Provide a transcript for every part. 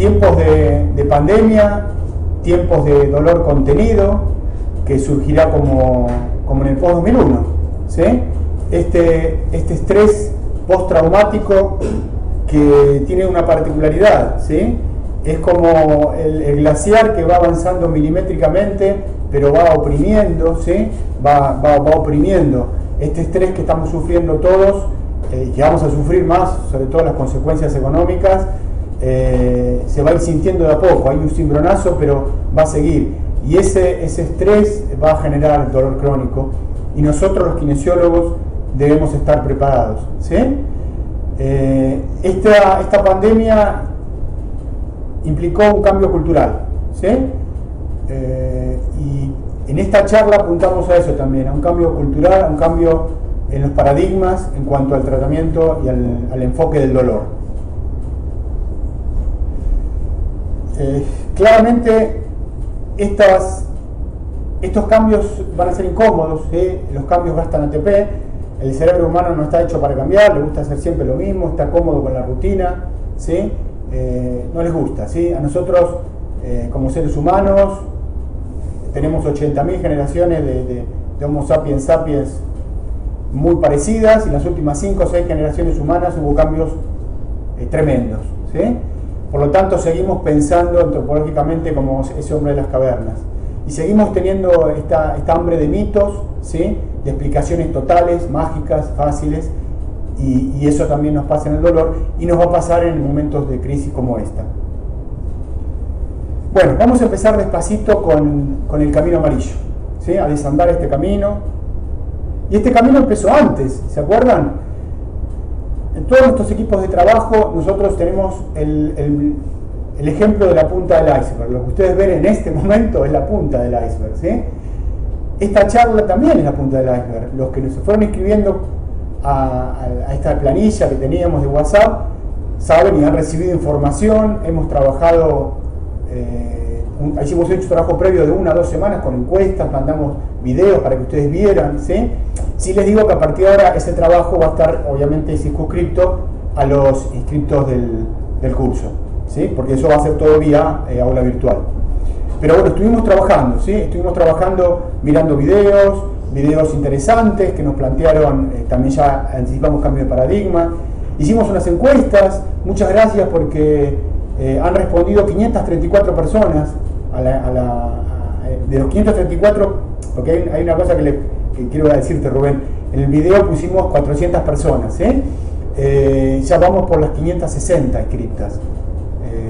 tiempos de pandemia, tiempos de dolor contenido, que surgirá como en el post-2001, ¿sí? Este estrés postraumático que tiene una particularidad, ¿sí? Es como el glaciar que va avanzando milimétricamente, pero va oprimiendo, ¿sí? Va oprimiendo este estrés que estamos sufriendo todos, que vamos a sufrir más, sobre todo las consecuencias económicas. Se va a ir sintiendo de a poco, hay un cimbronazo, pero va a seguir. Y ese estrés va a generar dolor crónico. Y nosotros, los kinesiólogos, debemos estar preparados, ¿sí? Esta pandemia implicó un cambio cultural, ¿sí? Y en esta charla apuntamos a eso también, a un cambio cultural, a un cambio en los paradigmas en cuanto al tratamiento y al enfoque del dolor. Claramente estos cambios van a ser incómodos, ¿sí? Los cambios gastan ATP, el cerebro humano no está hecho para cambiar, le gusta hacer siempre lo mismo, está cómodo con la rutina, ¿sí? No les gusta, ¿sí? A nosotros como seres humanos tenemos 80.000 generaciones de Homo sapiens sapiens muy parecidas, y en las últimas 5 o 6 generaciones humanas hubo cambios tremendos, ¿sí? Por lo tanto, seguimos pensando antropológicamente como ese hombre de las cavernas. Y seguimos teniendo esta hambre de mitos, ¿sí? De explicaciones totales, mágicas, fáciles. Y eso también nos pasa en el dolor y nos va a pasar en momentos de crisis como esta. Bueno, vamos a empezar despacito con el camino amarillo, ¿sí? A desandar este camino. Y este camino empezó antes, ¿se acuerdan? En todos nuestros equipos de trabajo nosotros tenemos el ejemplo de la punta del iceberg. Lo que ustedes ven en este momento es la punta del iceberg, ¿sí? Esta charla también es la punta del iceberg. Los que nos fueron inscribiendo a esta planilla que teníamos de WhatsApp saben y han recibido información. Hemos trabajado, hemos hecho trabajo previo de 1 a 2 semanas con encuestas, mandamos videos para que ustedes vieran, ¿sí? Sí les digo que a partir de ahora ese trabajo va a estar obviamente circunscrito a los inscriptos del curso, ¿sí? Porque eso va a ser todo vía aula virtual. Pero bueno, estuvimos trabajando, ¿sí? Estuvimos trabajando mirando videos interesantes que nos plantearon, también ya anticipamos cambio de paradigma. Hicimos unas encuestas, muchas gracias porque han respondido 534 personas de los 534, porque hay una cosa que quiero decirte, Rubén. En el video pusimos 400 personas, ya vamos por las 560 inscritas.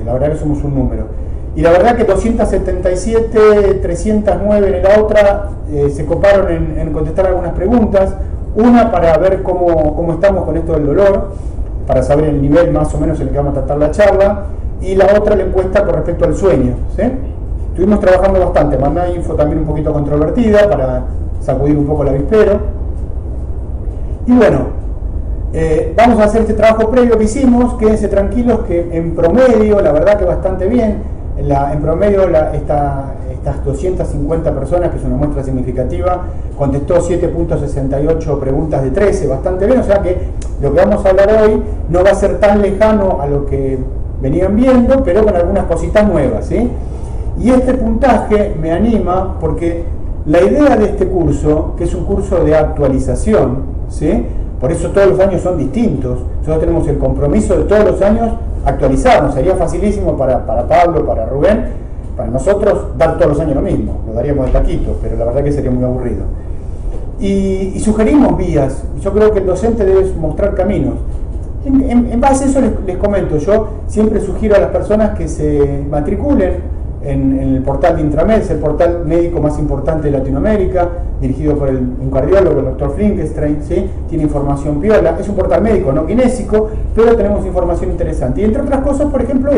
La verdad que somos un número. Y la verdad que 277, 309 en la otra se coparon en contestar algunas preguntas. Una para ver cómo estamos con esto del dolor, para saber el nivel más o menos en el que vamos a tratar la charla. Y la otra la encuesta con respecto al sueño, ¿sí? Estuvimos trabajando bastante, mandé info también un poquito controvertida para sacudir un poco el avispero. Y bueno, vamos a hacer este trabajo previo que hicimos. Quédense tranquilos que en promedio, la verdad que bastante bien. En promedio estas 250 personas, que es una muestra significativa, contestó 7.68 preguntas de 13, bastante bien. O sea que lo que vamos a hablar hoy no va a ser tan lejano a lo que venían viendo, pero con algunas cositas nuevas, ¿sí? Y este puntaje me anima porque la idea de este curso, que es un curso de actualización, ¿sí? Por eso todos los años son distintos. Nosotros tenemos el compromiso de todos los años actualizarnos. Sería facilísimo para Pablo, para Rubén, para nosotros dar todos los años lo mismo. Lo daríamos de taquito, pero la verdad que sería muy aburrido. Y sugerimos vías. Yo creo que el docente debe mostrar caminos. En base a eso les comento, yo siempre sugiero a las personas que se matriculen en el portal de Intramed, es el portal médico más importante de Latinoamérica, dirigido por un cardiólogo, el doctor Flinkenstein, ¿sí? Tiene información piola, es un portal médico, no kinésico, pero tenemos información interesante. Y entre otras cosas, por ejemplo,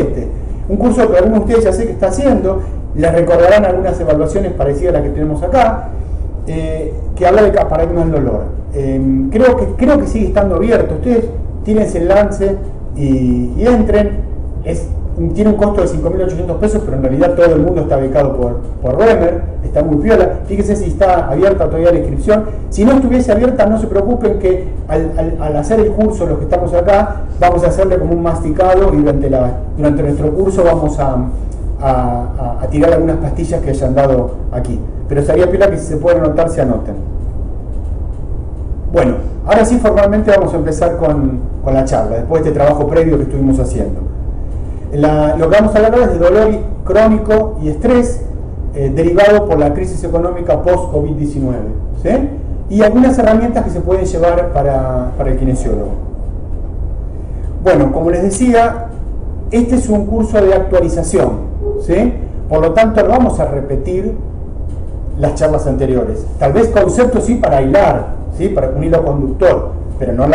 un curso que algunos de ustedes ya sé que está haciendo, les recordarán algunas evaluaciones parecidas a las que tenemos acá, que habla de paradigmas del dolor. Creo que sigue estando abierto. Ustedes tienen ese lance y entren. Es tiene un costo de 5.800 pesos, pero en realidad todo el mundo está becado por Bremer, está muy piola. Fíjense si está abierta todavía la inscripción. Si no estuviese abierta, no se preocupen que al hacer el curso, los que estamos acá, vamos a hacerle como un masticado y durante nuestro curso vamos a tirar algunas pastillas que hayan dado aquí. Pero estaría piola que si se pueden anotar, se anoten. Bueno, ahora sí formalmente vamos a empezar con la charla, después de este trabajo previo que estuvimos haciendo. Lo que vamos a hablar ahora es de dolor crónico y estrés derivado por la crisis económica post-COVID-19, ¿sí? Y algunas herramientas que se pueden llevar para el kinesiólogo. Bueno, como les decía, este es un curso de actualización, ¿sí? Por lo tanto, no vamos a repetir las charlas anteriores. Tal vez conceptos sí para hilar, ¿sí? Para un hilo conductor, pero no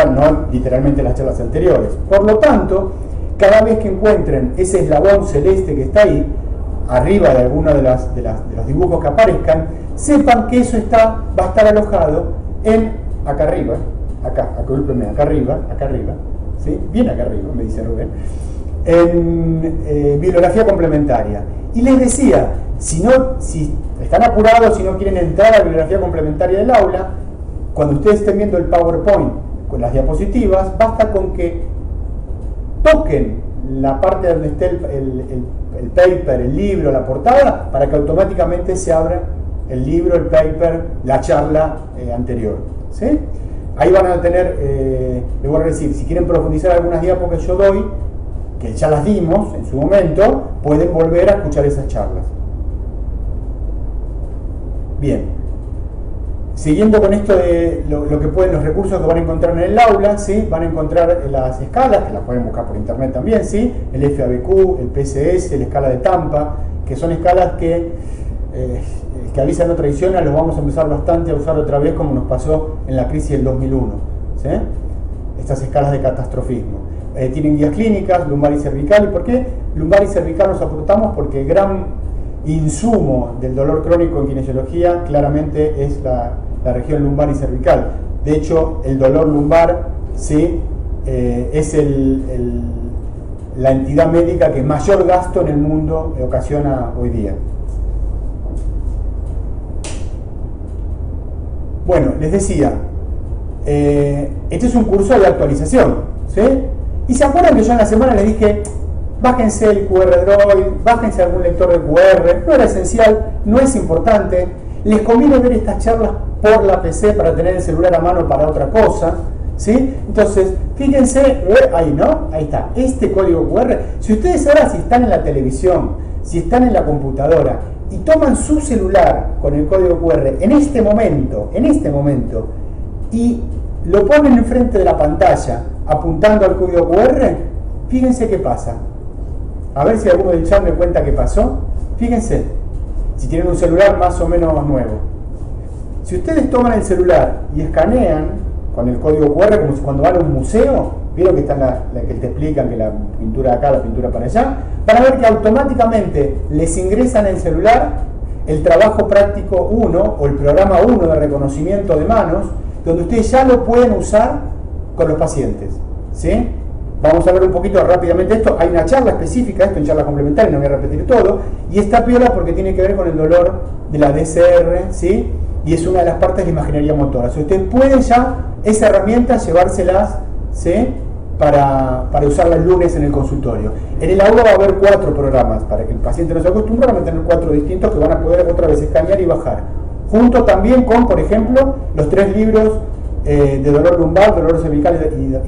literalmente las charlas anteriores. Por lo tanto, cada vez que encuentren ese eslabón celeste que está ahí, arriba de alguno de los dibujos que aparezcan, sepan que eso va a estar alojado acá arriba, acá arriba, ¿sí? Bien acá arriba, me dice Rubén, en bibliografía complementaria. Y les decía, si están apurados, si no quieren entrar a la bibliografía complementaria del aula, cuando ustedes estén viendo el PowerPoint con las diapositivas, basta con que toquen la parte donde esté el paper, el libro, la portada, para que automáticamente se abra el libro, el paper, la charla anterior, ¿sí? Ahí van a tener, les voy a decir, si quieren profundizar algunas diapos que yo doy, que ya las dimos en su momento, pueden volver a escuchar esas charlas. Bien. Siguiendo con esto de los recursos que van a encontrar en el aula, ¿sí? Van a encontrar las escalas, que las pueden buscar por internet también, ¿sí? El FABQ, el PCS, la escala de Tampa, que son escalas que avisan otra edición, los vamos a empezar bastante a usar otra vez, como nos pasó en la crisis del 2001, ¿sí? Estas escalas de catastrofismo. Tienen guías clínicas, lumbar y cervical. ¿Y por qué lumbar y cervical nos aportamos? Porque el gran insumo del dolor crónico en kinesiología claramente es la región lumbar y cervical. De hecho, el dolor lumbar, ¿sí? Es la entidad médica que mayor gasto en el mundo ocasiona hoy día. Bueno, les decía, este es un curso de actualización, ¿sí? Y se acuerdan que yo en la semana les dije, bájense el QR Droid, bájense algún lector de QR, no era esencial, no es importante. Les conviene ver estas charlas por la PC para tener el celular a mano para otra cosa, ¿sí? Entonces, fíjense, ahí, ¿no? Ahí está, este código QR. Si ustedes ahora, si están en la televisión, si están en la computadora y toman su celular con el código QR en este momento, y lo ponen enfrente de la pantalla apuntando al código QR, fíjense qué pasa. A ver si alguno del chat me cuenta qué pasó. Fíjense, si tienen un celular más o menos nuevo. Si ustedes toman el celular y escanean con el código QR, como si cuando van a un museo, vieron que está la que te explican que la pintura acá, la pintura para allá, van a ver que automáticamente les ingresan en el celular el trabajo práctico 1 o el programa 1 de reconocimiento de manos, donde ustedes ya lo pueden usar con los pacientes, ¿sí? Vamos a ver un poquito rápidamente esto. Hay una charla específica, esto en charla complementaria, no voy a repetir todo, y está piola porque tiene que ver con el dolor de la DCR, ¿sí? Y es una de las partes de imaginería motora. Si ustedes pueden ya esa herramienta llevárselas, ¿sí? Para usarla el lunes en el consultorio. En el aula va a haber 4 programas, para que el paciente no se acostumbre a tener 4 distintos que van a poder otra vez escanear y bajar. Junto también con, por ejemplo, los 3 libros de dolor lumbar, dolor cervical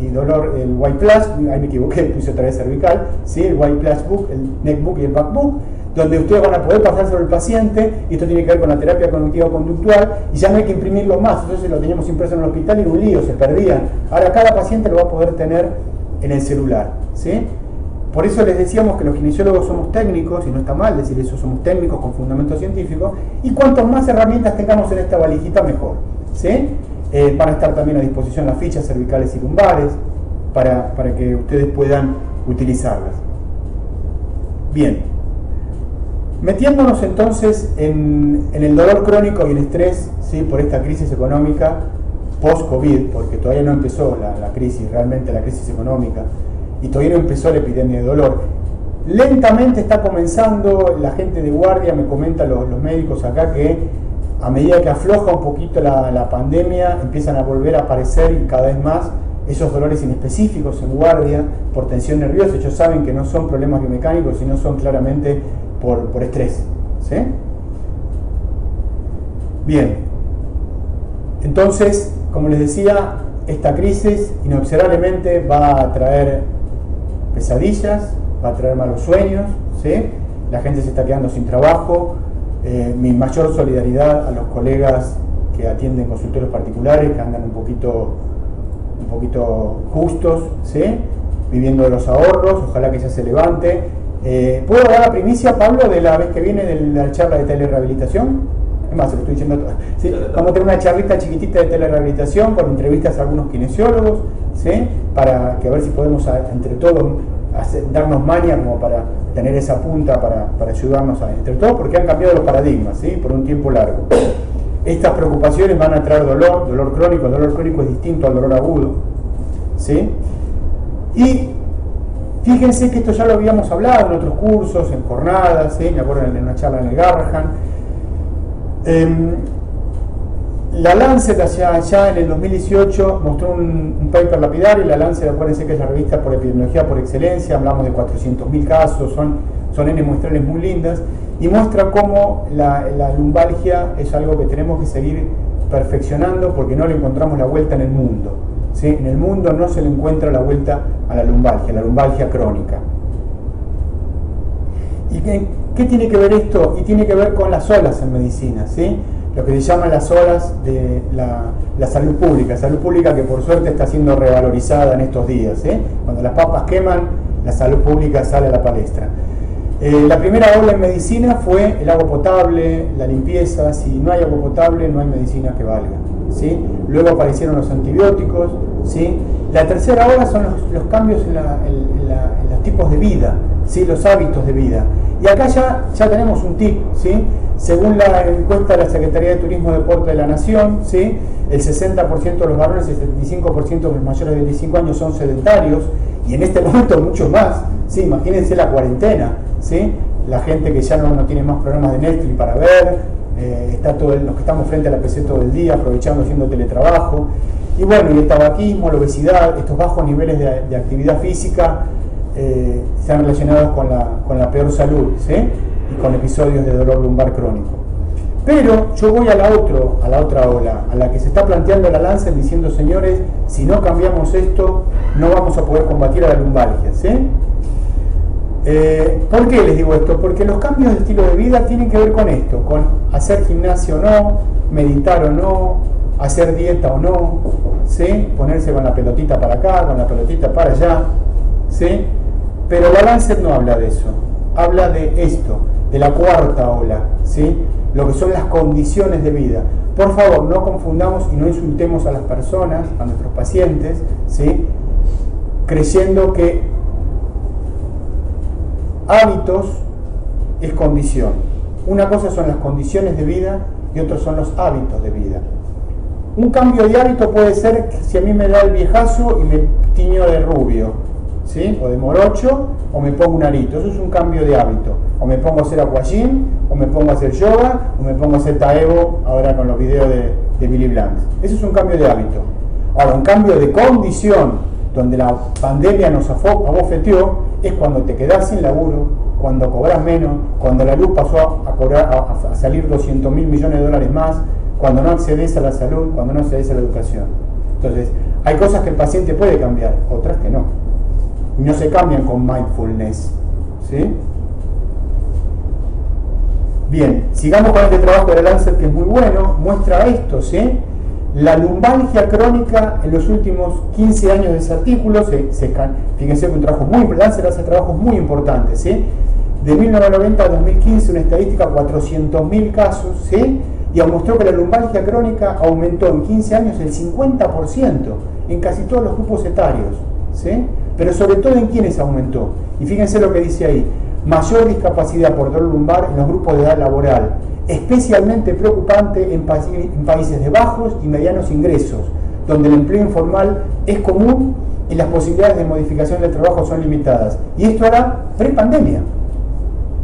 y dolor, el White Plus, ahí me equivoqué, puse otra vez cervical, ¿sí? El White Plus Book, el Neck Book y el Back Book, donde ustedes van a poder pasar sobre el paciente, y esto tiene que ver con la terapia cognitivo-conductual, y ya no hay que imprimirlo más. Entonces lo teníamos impreso en el hospital y era un lío, se perdían. Ahora cada paciente lo va a poder tener en el celular, ¿sí? Por eso les decíamos que los kinesiólogos somos técnicos, y no está mal decir eso, somos técnicos con fundamento científico, y cuanto más herramientas tengamos en esta valijita, mejor, ¿sí? Van a estar también a disposición las fichas cervicales y lumbares para que ustedes puedan utilizarlas. Bien, metiéndonos entonces en el dolor crónico y el estrés, ¿sí? Por esta crisis económica post-COVID, porque todavía no empezó la crisis, realmente la crisis económica, y todavía no empezó la epidemia de dolor. Lentamente está comenzando, la gente de guardia me comenta, los médicos acá, que a medida que afloja un poquito la pandemia, empiezan a volver a aparecer y cada vez más esos dolores inespecíficos en guardia por tensión nerviosa. Ellos saben que no son problemas biomecánicos, sino son claramente por estrés, ¿sí? Bien, entonces, como les decía, esta crisis inobservablemente va a traer pesadillas, va a traer malos sueños, ¿sí? La gente se está quedando sin trabajo. Mi mayor solidaridad a los colegas que atienden consultorios particulares, que andan un poquito justos, ¿sí? Viviendo de los ahorros, ojalá que ya se levante. ¿Puedo dar la primicia, Pablo, de la vez que viene de la charla de telerehabilitación? Es más, se lo estoy diciendo todo. ¿Sí? Vamos a tener una charlita chiquitita de telerehabilitación con entrevistas a algunos kinesiólogos, ¿sí? Para que a ver si podemos entre todos darnos maña como para tener esa punta para ayudarnos entre todos, porque han cambiado los paradigmas, ¿sí? Por un tiempo largo. Estas preocupaciones van a traer dolor crónico. El dolor crónico es distinto al dolor agudo, ¿sí? Y fíjense que esto ya lo habíamos hablado en otros cursos, en jornadas, ¿sí? Me acuerdo en una charla en el Garrahan. La Lancet allá en el 2018 mostró un paper lapidario. La Lancet, acuérdense que es la revista por epidemiología por excelencia, hablamos de 400.000 casos, son N muestrales muy lindas, y muestra cómo la lumbalgia es algo que tenemos que seguir perfeccionando porque no le encontramos la vuelta en el mundo, ¿sí? En el mundo no se le encuentra la vuelta a la lumbalgia crónica. ¿Y qué tiene que ver esto? Y tiene que ver con las olas en medicina, ¿sí? Lo que se llaman las olas de la salud pública que por suerte está siendo revalorizada en estos días, ¿sí? Cuando las papas queman, la salud pública sale a la palestra. La primera ola en medicina fue el agua potable, la limpieza. Si no hay agua potable, no hay medicina que valga, ¿sí? Luego aparecieron los antibióticos, ¿sí? La tercera ola son los cambios en los tipos de vida, ¿sí? Los hábitos de vida. Y acá ya tenemos un tip, ¿sí? Según la encuesta de la Secretaría de Turismo y Deporte de la Nación, ¿sí? El 60% de los varones y el 75% de los mayores de 25 años son sedentarios, y en este momento mucho más, ¿sí? Imagínense la cuarentena, ¿sí? La gente que ya no tiene más programas de Netflix para ver, los que estamos frente a la PC todo el día, aprovechando, haciendo teletrabajo, y bueno, y el tabaquismo, la obesidad, estos bajos niveles de actividad física están relacionados con la peor salud, ¿sí? Y con episodios de dolor lumbar crónico. Pero yo voy a la otra ola, a la que se está planteando la Lancet, diciendo, señores, si no cambiamos esto, no vamos a poder combatir a la lumbalgia, ¿sí? ¿Por qué les digo esto? Porque los cambios de estilo de vida tienen que ver con esto, con hacer gimnasio o no, meditar o no, hacer dieta o no, ¿sí? Ponerse con la pelotita para acá, con la pelotita para allá, ¿sí? Pero la Lancet no habla de eso, habla de esto, de la cuarta ola, ¿sí? Lo que son las condiciones de vida. Por favor, no confundamos y no insultemos a las personas, a nuestros pacientes, ¿sí? Creyendo que hábitos es condición. Una cosa son las condiciones de vida y otros son los hábitos de vida. Un cambio de hábito puede ser que si a mí me da el viejazo y me tiño de rubio, ¿sí? O de morocho, o me pongo un arito. Eso es un cambio de hábito. O me pongo a hacer aquagym, o me pongo a hacer yoga, o me pongo a hacer taebo, ahora con los videos de Billy Blanc. Eso es un cambio de hábito. Ahora, un cambio de condición, donde la pandemia nos abofeteó, es cuando te quedás sin laburo, cuando cobras menos, cuando la luz pasó a salir 200.000 millones de dólares más, cuando no accedes a la salud, cuando no accedes a la educación. Entonces, hay cosas que el paciente puede cambiar, otras que no. Y no se cambian con mindfulness, ¿sí? Bien, sigamos con este trabajo de la Lancet, que es muy bueno, muestra esto, ¿sí? La lumbalgia crónica en los últimos 15 años de ese artículo, fíjense que un trabajo Lancet hace trabajos muy importantes, ¿sí? De 1990 a 2015, una estadística, 400.000 casos, ¿sí? Y mostró que la lumbalgia crónica aumentó en 15 años el 50% en casi todos los grupos etarios, ¿sí? Pero sobre todo en quienes aumentó. Y fíjense lo que dice ahí: mayor discapacidad por dolor lumbar en los grupos de edad laboral, especialmente preocupante en países de bajos y medianos ingresos, donde el empleo informal es común y las posibilidades de modificación del trabajo son limitadas. Y esto era pre-pandemia,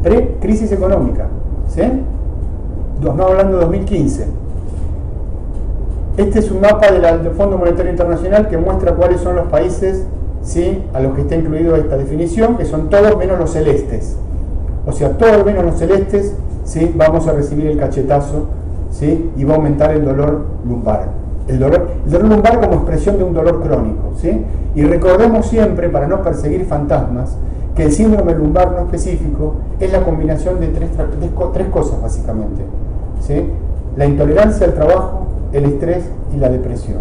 pre-crisis económica, ¿sí? No hablando de 2015. Este es un mapa del Fondo Monetario Internacional que muestra cuáles son los países, ¿sí?, a los que está incluido esta definición, que son todos menos los celestes. O sea, todos menos los celestes, ¿sí?, vamos a recibir el cachetazo, ¿sí?, y va a aumentar el dolor lumbar. El dolor lumbar como expresión de un dolor crónico, ¿sí? Y recordemos siempre, para no perseguir fantasmas, que el síndrome lumbar no específico es la combinación de tres cosas básicamente, ¿sí? La intolerancia al trabajo, el estrés y la depresión.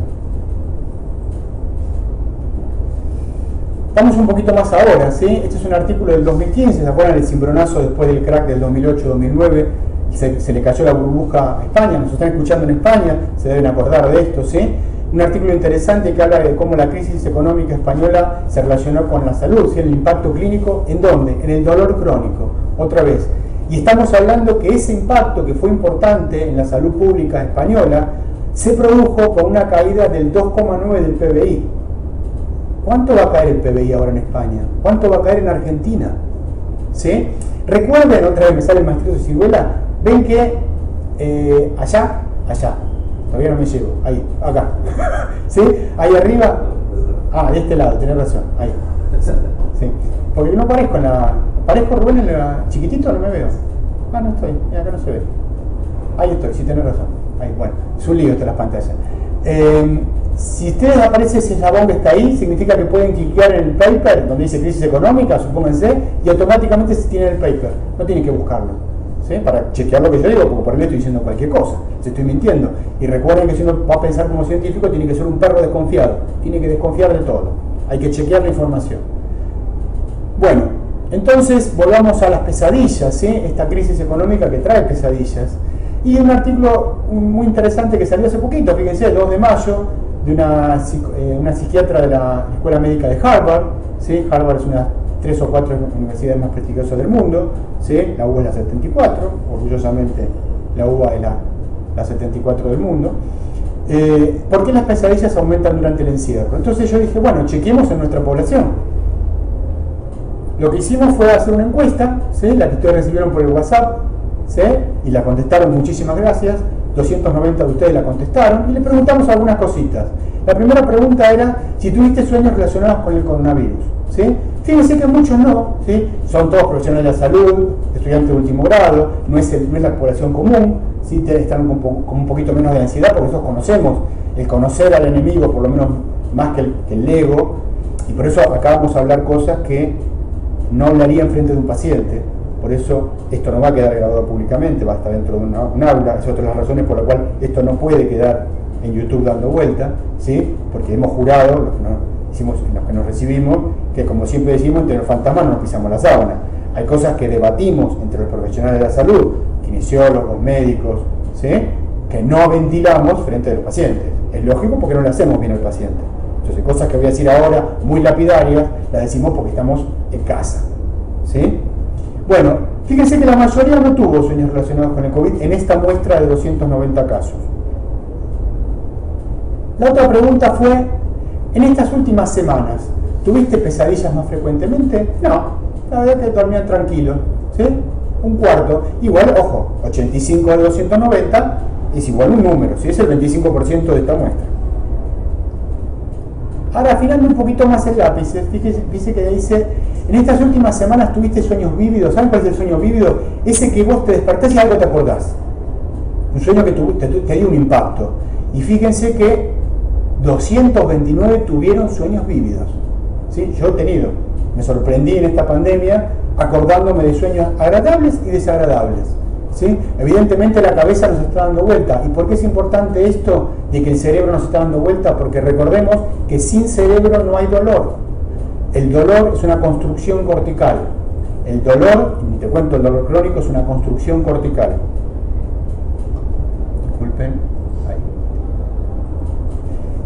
Vamos un poquito más ahora, ¿sí? Este es un artículo del 2015, ¿se acuerdan el cimbronazo después del crack del 2008-2009? Se le cayó la burbuja a España, nos están escuchando en España, se deben acordar de esto, ¿sí? Un artículo interesante que habla de cómo la crisis económica española se relacionó con la salud, ¿sí? El impacto clínico, ¿en dónde? En el dolor crónico, otra vez. Y estamos hablando que ese impacto que fue importante en la salud pública española se produjo con una caída del 2,9 del PBI. ¿Cuánto va a caer el PBI ahora en España? ¿Cuánto va a caer en Argentina? ¿Sí? Recuerden, otra vez me sale el maestrito de ciruela, ven que allá, todavía no me llego, ahí, acá, ¿sí? Ahí arriba, de este lado, tenés razón, ahí, ¿sí? Porque no parezco parezco Rubén en la chiquitito, no me veo, no estoy, mira, acá no se ve, ahí estoy, sí tenés razón, ahí, bueno, es un lío las pantallas. Si ustedes aparece ese eslabón que está ahí, significa que pueden cliquear en el paper, donde dice crisis económica, supónganse, y automáticamente se tiene el paper, no tienen que buscarlo, ¿sí? Para chequear lo que yo digo, porque por ahí estoy diciendo cualquier cosa, se estoy mintiendo. Y recuerden que si uno va a pensar como científico, tiene que ser un perro desconfiado, tiene que desconfiar de todo, hay que chequear la información. Bueno, entonces volvamos a las pesadillas, ¿sí? Esta crisis económica que trae pesadillas. Y un artículo muy interesante que salió hace poquito, fíjense, el 2 de mayo, de una psiquiatra de la Escuela Médica de Harvard, ¿sí? Harvard es una de las 3 o 4 universidades más prestigiosas del mundo, ¿sí? La UBA es la 74, orgullosamente la UBA es la 74 del mundo. ¿Por qué las pesadillas aumentan durante el encierro? Entonces yo dije, bueno, chequemos en nuestra población. Lo que hicimos fue hacer una encuesta, ¿sí? La que ustedes recibieron por el WhatsApp, ¿sí? Y la contestaron, muchísimas gracias. 290 de ustedes la contestaron y le preguntamos algunas cositas. La primera pregunta era si tuviste sueños relacionados con el coronavirus, ¿sí? Fíjense que muchos no, ¿sí? Son todos profesionales de la salud, estudiantes de último grado, no es la población común, ¿sí? Están con un poquito menos de ansiedad porque nosotros conocemos el conocer al enemigo, por lo menos más que el ego, y por eso acá vamos a hablar cosas que no hablaría en frente de un paciente. Por eso esto no va a quedar grabado públicamente, va a estar dentro de un aula. Es otra de las razones por la cual esto no puede quedar en YouTube dando vuelta, ¿sí? Porque hemos jurado, los que nos recibimos, que como siempre decimos, entre los fantasmas no nos pisamos la sábana. Hay cosas que debatimos entre los profesionales de la salud, kinesiólogos, médicos, ¿sí? Que no ventilamos frente a los pacientes. Es lógico porque no le hacemos bien al paciente. Entonces, cosas que voy a decir ahora, muy lapidarias, las decimos porque estamos en casa, ¿sí? Bueno, fíjense que la mayoría no tuvo sueños relacionados con el COVID en esta muestra de 290 casos. La otra pregunta fue, en estas últimas semanas, ¿tuviste pesadillas más frecuentemente? No, la verdad que dormían tranquilo, ¿sí? Un cuarto. Igual, ojo, 85 de 290 es igual un número, ¿sí? Es el 25% de esta muestra. Ahora, afinando un poquito más el lápiz, fíjese que dice, en estas últimas semanas tuviste sueños vívidos. ¿Saben cuál es el sueño vívido? Ese que vos te despertás y algo te acordás. Un sueño que te dio un impacto. Y fíjense que 229 tuvieron sueños vívidos, ¿sí? Yo he tenido. Me sorprendí en esta pandemia acordándome de sueños agradables y desagradables, ¿sí? Evidentemente la cabeza nos está dando vuelta. ¿Y por qué es importante esto de que el cerebro nos está dando vuelta? Porque recordemos que sin cerebro no hay dolor. El dolor es una construcción cortical. El dolor, y te cuento, el dolor crónico es una construcción cortical. Disculpen. Ahí.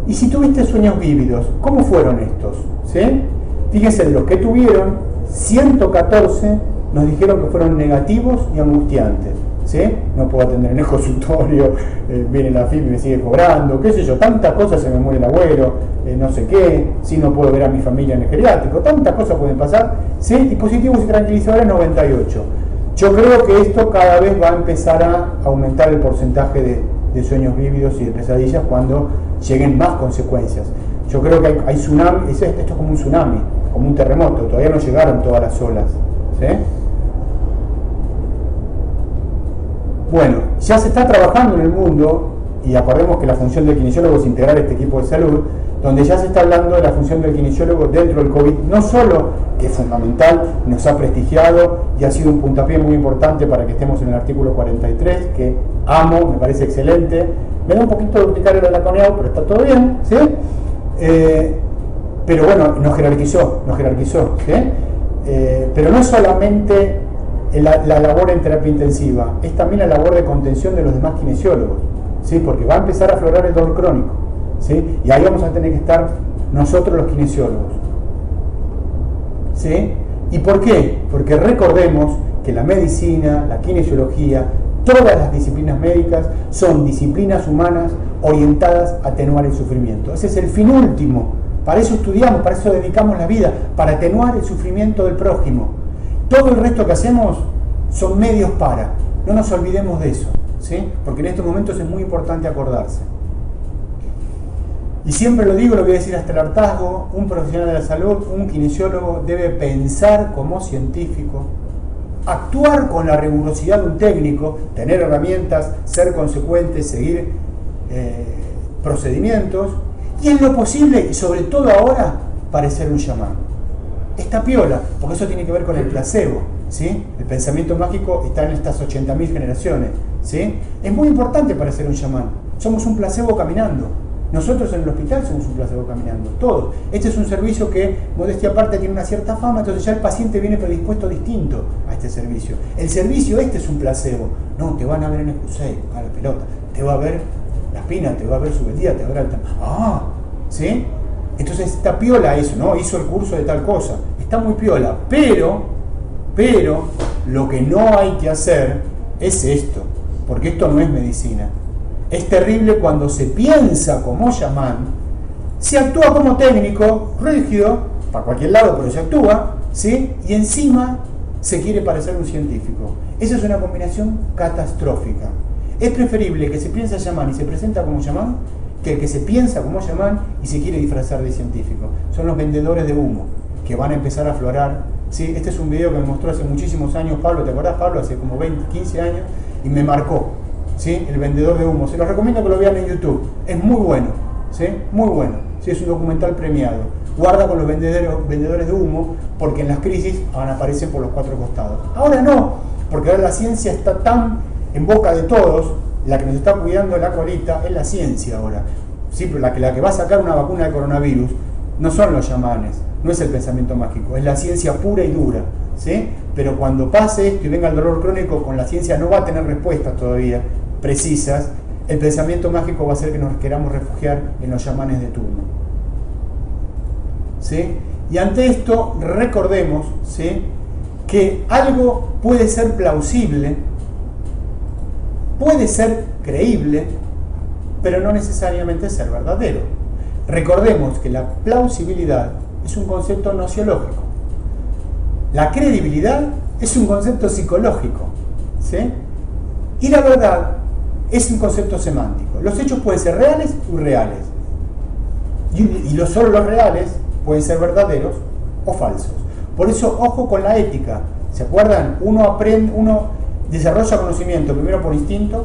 Y si tuviste sueños vívidos, ¿cómo fueron estos? ¿Sí? Fíjense, de los que tuvieron, 114 nos dijeron que fueron negativos y angustiantes. ¿sí? No puedo atender en el consultorio, viene la FIP y me sigue cobrando, qué sé yo, tantas cosas, se me muere el abuelo, no sé qué, si no puedo ver a mi familia en el geriátrico, tantas cosas pueden pasar, ¿sí? Dispositivos y tranquilizadores 98. Yo creo que esto cada vez va a empezar a aumentar el porcentaje de sueños vívidos y de pesadillas cuando lleguen más consecuencias. Yo creo que hay tsunami, esto es como un tsunami, como un terremoto, todavía no llegaron todas las olas, ¿sí? Bueno, ya se está trabajando en el mundo, y acordemos que la función del kinesiólogo es integrar este equipo de salud, donde ya se está hablando de la función del kinesiólogo dentro del COVID, no solo que es fundamental, nos ha prestigiado y ha sido un puntapié muy importante para que estemos en el artículo 43, que amo, me parece excelente, me da un poquito de urticaria el laconeado, pero está todo bien, ¿sí? Pero bueno, nos jerarquizó, ¿sí? Pero no es solamente la labor en terapia intensiva, es también la labor de contención de los demás kinesiólogos, ¿sí? Porque va a empezar a aflorar el dolor crónico, ¿sí? Y ahí vamos a tener que estar nosotros los kinesiólogos, ¿sí? ¿Y por qué? Porque recordemos que la medicina, la kinesiología, todas las disciplinas médicas son disciplinas humanas orientadas a atenuar el sufrimiento. Ese es el fin último. Para eso estudiamos, para eso dedicamos la vida, para atenuar el sufrimiento del prójimo. Todo el resto que hacemos son medios para. No nos olvidemos de eso, ¿sí? Porque en estos momentos es muy importante acordarse. Y siempre lo digo, lo voy a decir hasta el hartazgo, un profesional de la salud, un kinesiólogo debe pensar como científico, actuar con la rigurosidad de un técnico, tener herramientas, ser consecuente, seguir procedimientos y en lo posible, y sobre todo ahora, parecer un chamán. Esta piola, porque eso tiene que ver con el placebo, ¿sí? El pensamiento mágico está en estas 80.000 generaciones, ¿sí? Es muy importante parecer un chamán. Somos un placebo caminando. Nosotros en el hospital somos un placebo caminando, todos. Este es un servicio que, modestia aparte, tiene una cierta fama, entonces ya el paciente viene predispuesto distinto a este servicio. El servicio este es un placebo. No, te van a ver en el crucero, a la pelota, te va a ver la espina, te va a ver su día, te va a ver ¿sí? Entonces está piola eso, ¿no? Hizo el curso de tal cosa. Está muy piola, pero lo que no hay que hacer es esto, porque esto no es medicina. Es terrible cuando se piensa como chamán, se actúa como técnico, rígido, para cualquier lado, pero se actúa, ¿sí? Y encima se quiere parecer un científico. Esa es una combinación catastrófica. Es preferible que se piensa chamán y se presenta como chamán que el que se piensa como chamán y se quiere disfrazar de científico. Son los vendedores de humo que van a empezar a aflorar, ¿sí? Este es un video que me mostró hace muchísimos años Pablo, ¿te acordás, Pablo? Hace como 20, 15 años, y me marcó, ¿sí? El vendedor de humo. Se los recomiendo que lo vean en YouTube. Es muy bueno, ¿sí? Muy bueno. ¿Sí? Es un documental premiado. Guarda con los vendedores de humo, porque en las crisis aparecen por los cuatro costados. Ahora no, porque ahora la ciencia está tan en boca de todos, la que nos está cuidando la colita es la ciencia ahora. Sí, pero la que va a sacar una vacuna de coronavirus no son los chamanes, no es el pensamiento mágico, es la ciencia pura y dura, ¿sí? Pero cuando pase esto y venga el dolor crónico, con la ciencia no va a tener respuestas todavía precisas, el pensamiento mágico va a hacer que nos queramos refugiar en los chamanes de turno, ¿sí? Y ante esto recordemos, ¿sí?, que algo puede ser plausible, puede ser creíble, pero no necesariamente ser verdadero. Recordemos que la plausibilidad es un concepto nociológico. La credibilidad es un concepto psicológico, ¿sí? Y la verdad es un concepto semántico. Los hechos pueden ser reales o irreales. Y solo los reales pueden ser verdaderos o falsos. Por eso, ojo con la ética. ¿Se acuerdan? Uno desarrolla conocimiento primero por instinto,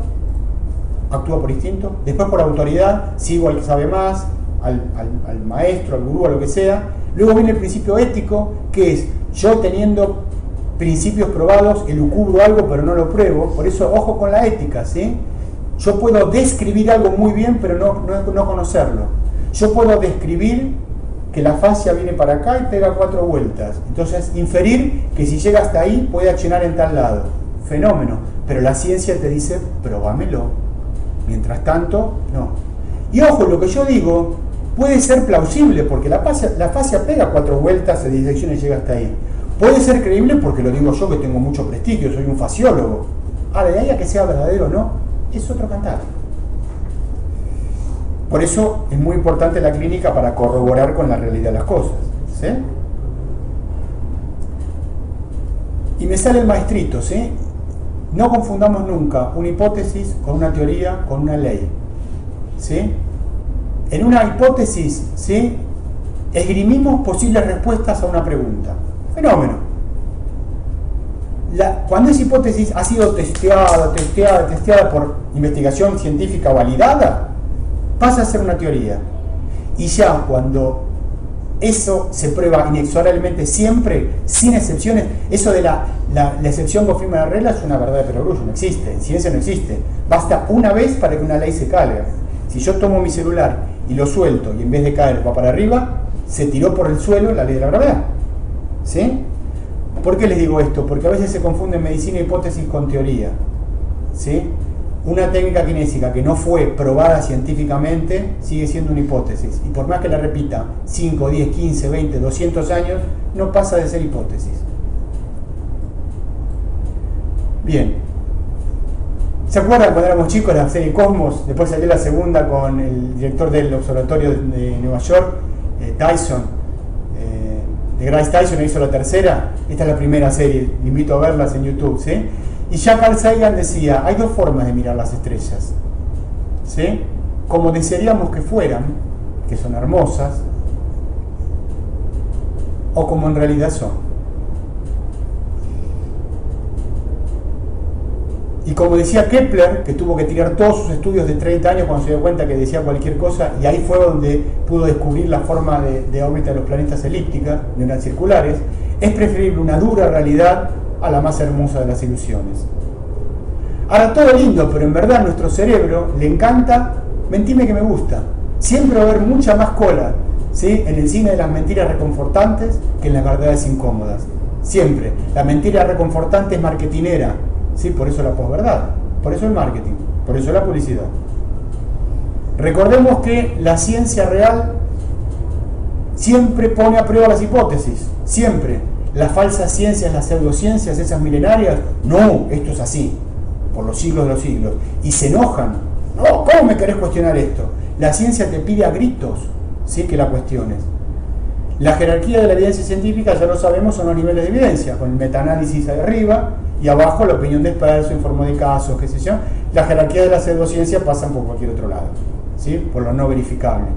actúa por instinto, después por autoridad, sigo al que sabe más, al maestro, al gurú, a lo que sea. Luego viene el principio ético, que es yo teniendo principios probados, elucubro algo pero no lo pruebo. Por eso, ojo con la ética, ¿sí? Yo puedo describir algo muy bien pero no conocerlo. Yo puedo describir que la fascia viene para acá y pega 4 vueltas. Entonces, inferir que si llega hasta ahí puede accionar en tal lado. Fenómeno. Pero la ciencia te dice, probámelo. Mientras tanto, no. Y ojo, lo que yo digo puede ser plausible, porque la fascia pega 4 vueltas, se disecciona y llega hasta ahí. Puede ser creíble porque lo digo yo, que tengo mucho prestigio, soy un fasciólogo. Ahora, de ahí a que sea verdadero o no, es otro cantar. Por eso es muy importante la clínica para corroborar con la realidad de las cosas, ¿sí? Y me sale el maestrito, ¿sí? No confundamos nunca una hipótesis con una teoría, con una ley, ¿sí? En una hipótesis, ¿sí?, esgrimimos posibles respuestas a una pregunta. Fenómeno. Cuando esa hipótesis ha sido testeada por investigación científica validada, pasa a ser una teoría. Y ya cuando eso se prueba inexorablemente siempre, sin excepciones, eso de la excepción confirma la regla es una verdad de perogrullo, no existe, en ciencia no existe. Basta una vez para que una ley se caiga. Si yo tomo mi celular y lo suelto y en vez de caer va para arriba, se tiró por el suelo la ley de la gravedad, ¿sí? ¿Por qué les digo esto? Porque a veces se confunde medicina hipótesis con teoría, ¿sí? Una técnica kinésica que no fue probada científicamente sigue siendo una hipótesis, y por más que la repita 5, 10, 15, 20, 200 años, no pasa de ser hipótesis. Bien. ¿Se acuerdan cuando éramos chicos la serie Cosmos? Después salió la segunda con el director del observatorio de Nueva York, Tyson, de Grace Tyson, hizo la tercera. Esta es la primera serie, le invito a verlas en YouTube, ¿sí? Y ya Carl Sagan decía, hay dos formas de mirar las estrellas, ¿sí? Como desearíamos que fueran, que son hermosas, o como en realidad son. Y como decía Kepler, que tuvo que tirar todos sus estudios de 30 años cuando se dio cuenta que decía cualquier cosa, y ahí fue donde pudo descubrir la forma de órbita de los planetas elípticas, no eran circulares, es preferible una dura realidad a la más hermosa de las ilusiones. Ahora, todo lindo, pero en verdad a nuestro cerebro le encanta mentirme que me gusta. Siempre va a haber mucha más cola, ¿sí?, en el cine de las mentiras reconfortantes que en las verdades incómodas. Siempre. La mentira reconfortante es marketinera, ¿sí? Por eso la posverdad, por eso el marketing, por eso la publicidad. Recordemos que la ciencia real siempre pone a prueba las hipótesis, siempre. Las falsas ciencias, las pseudociencias, esas milenarias, no, esto es así, por los siglos de los siglos. Y se enojan. No, ¿cómo me querés cuestionar esto? La ciencia te pide a gritos, ¿sí?, que la cuestiones. La jerarquía de la evidencia científica, ya lo sabemos, son los niveles de evidencia, con el metaanálisis ahí arriba y abajo la opinión de expertos en forma de casos, qué sé yo. La jerarquía de la pseudociencia pasan por cualquier otro lado, ¿sí?, por lo no verificable.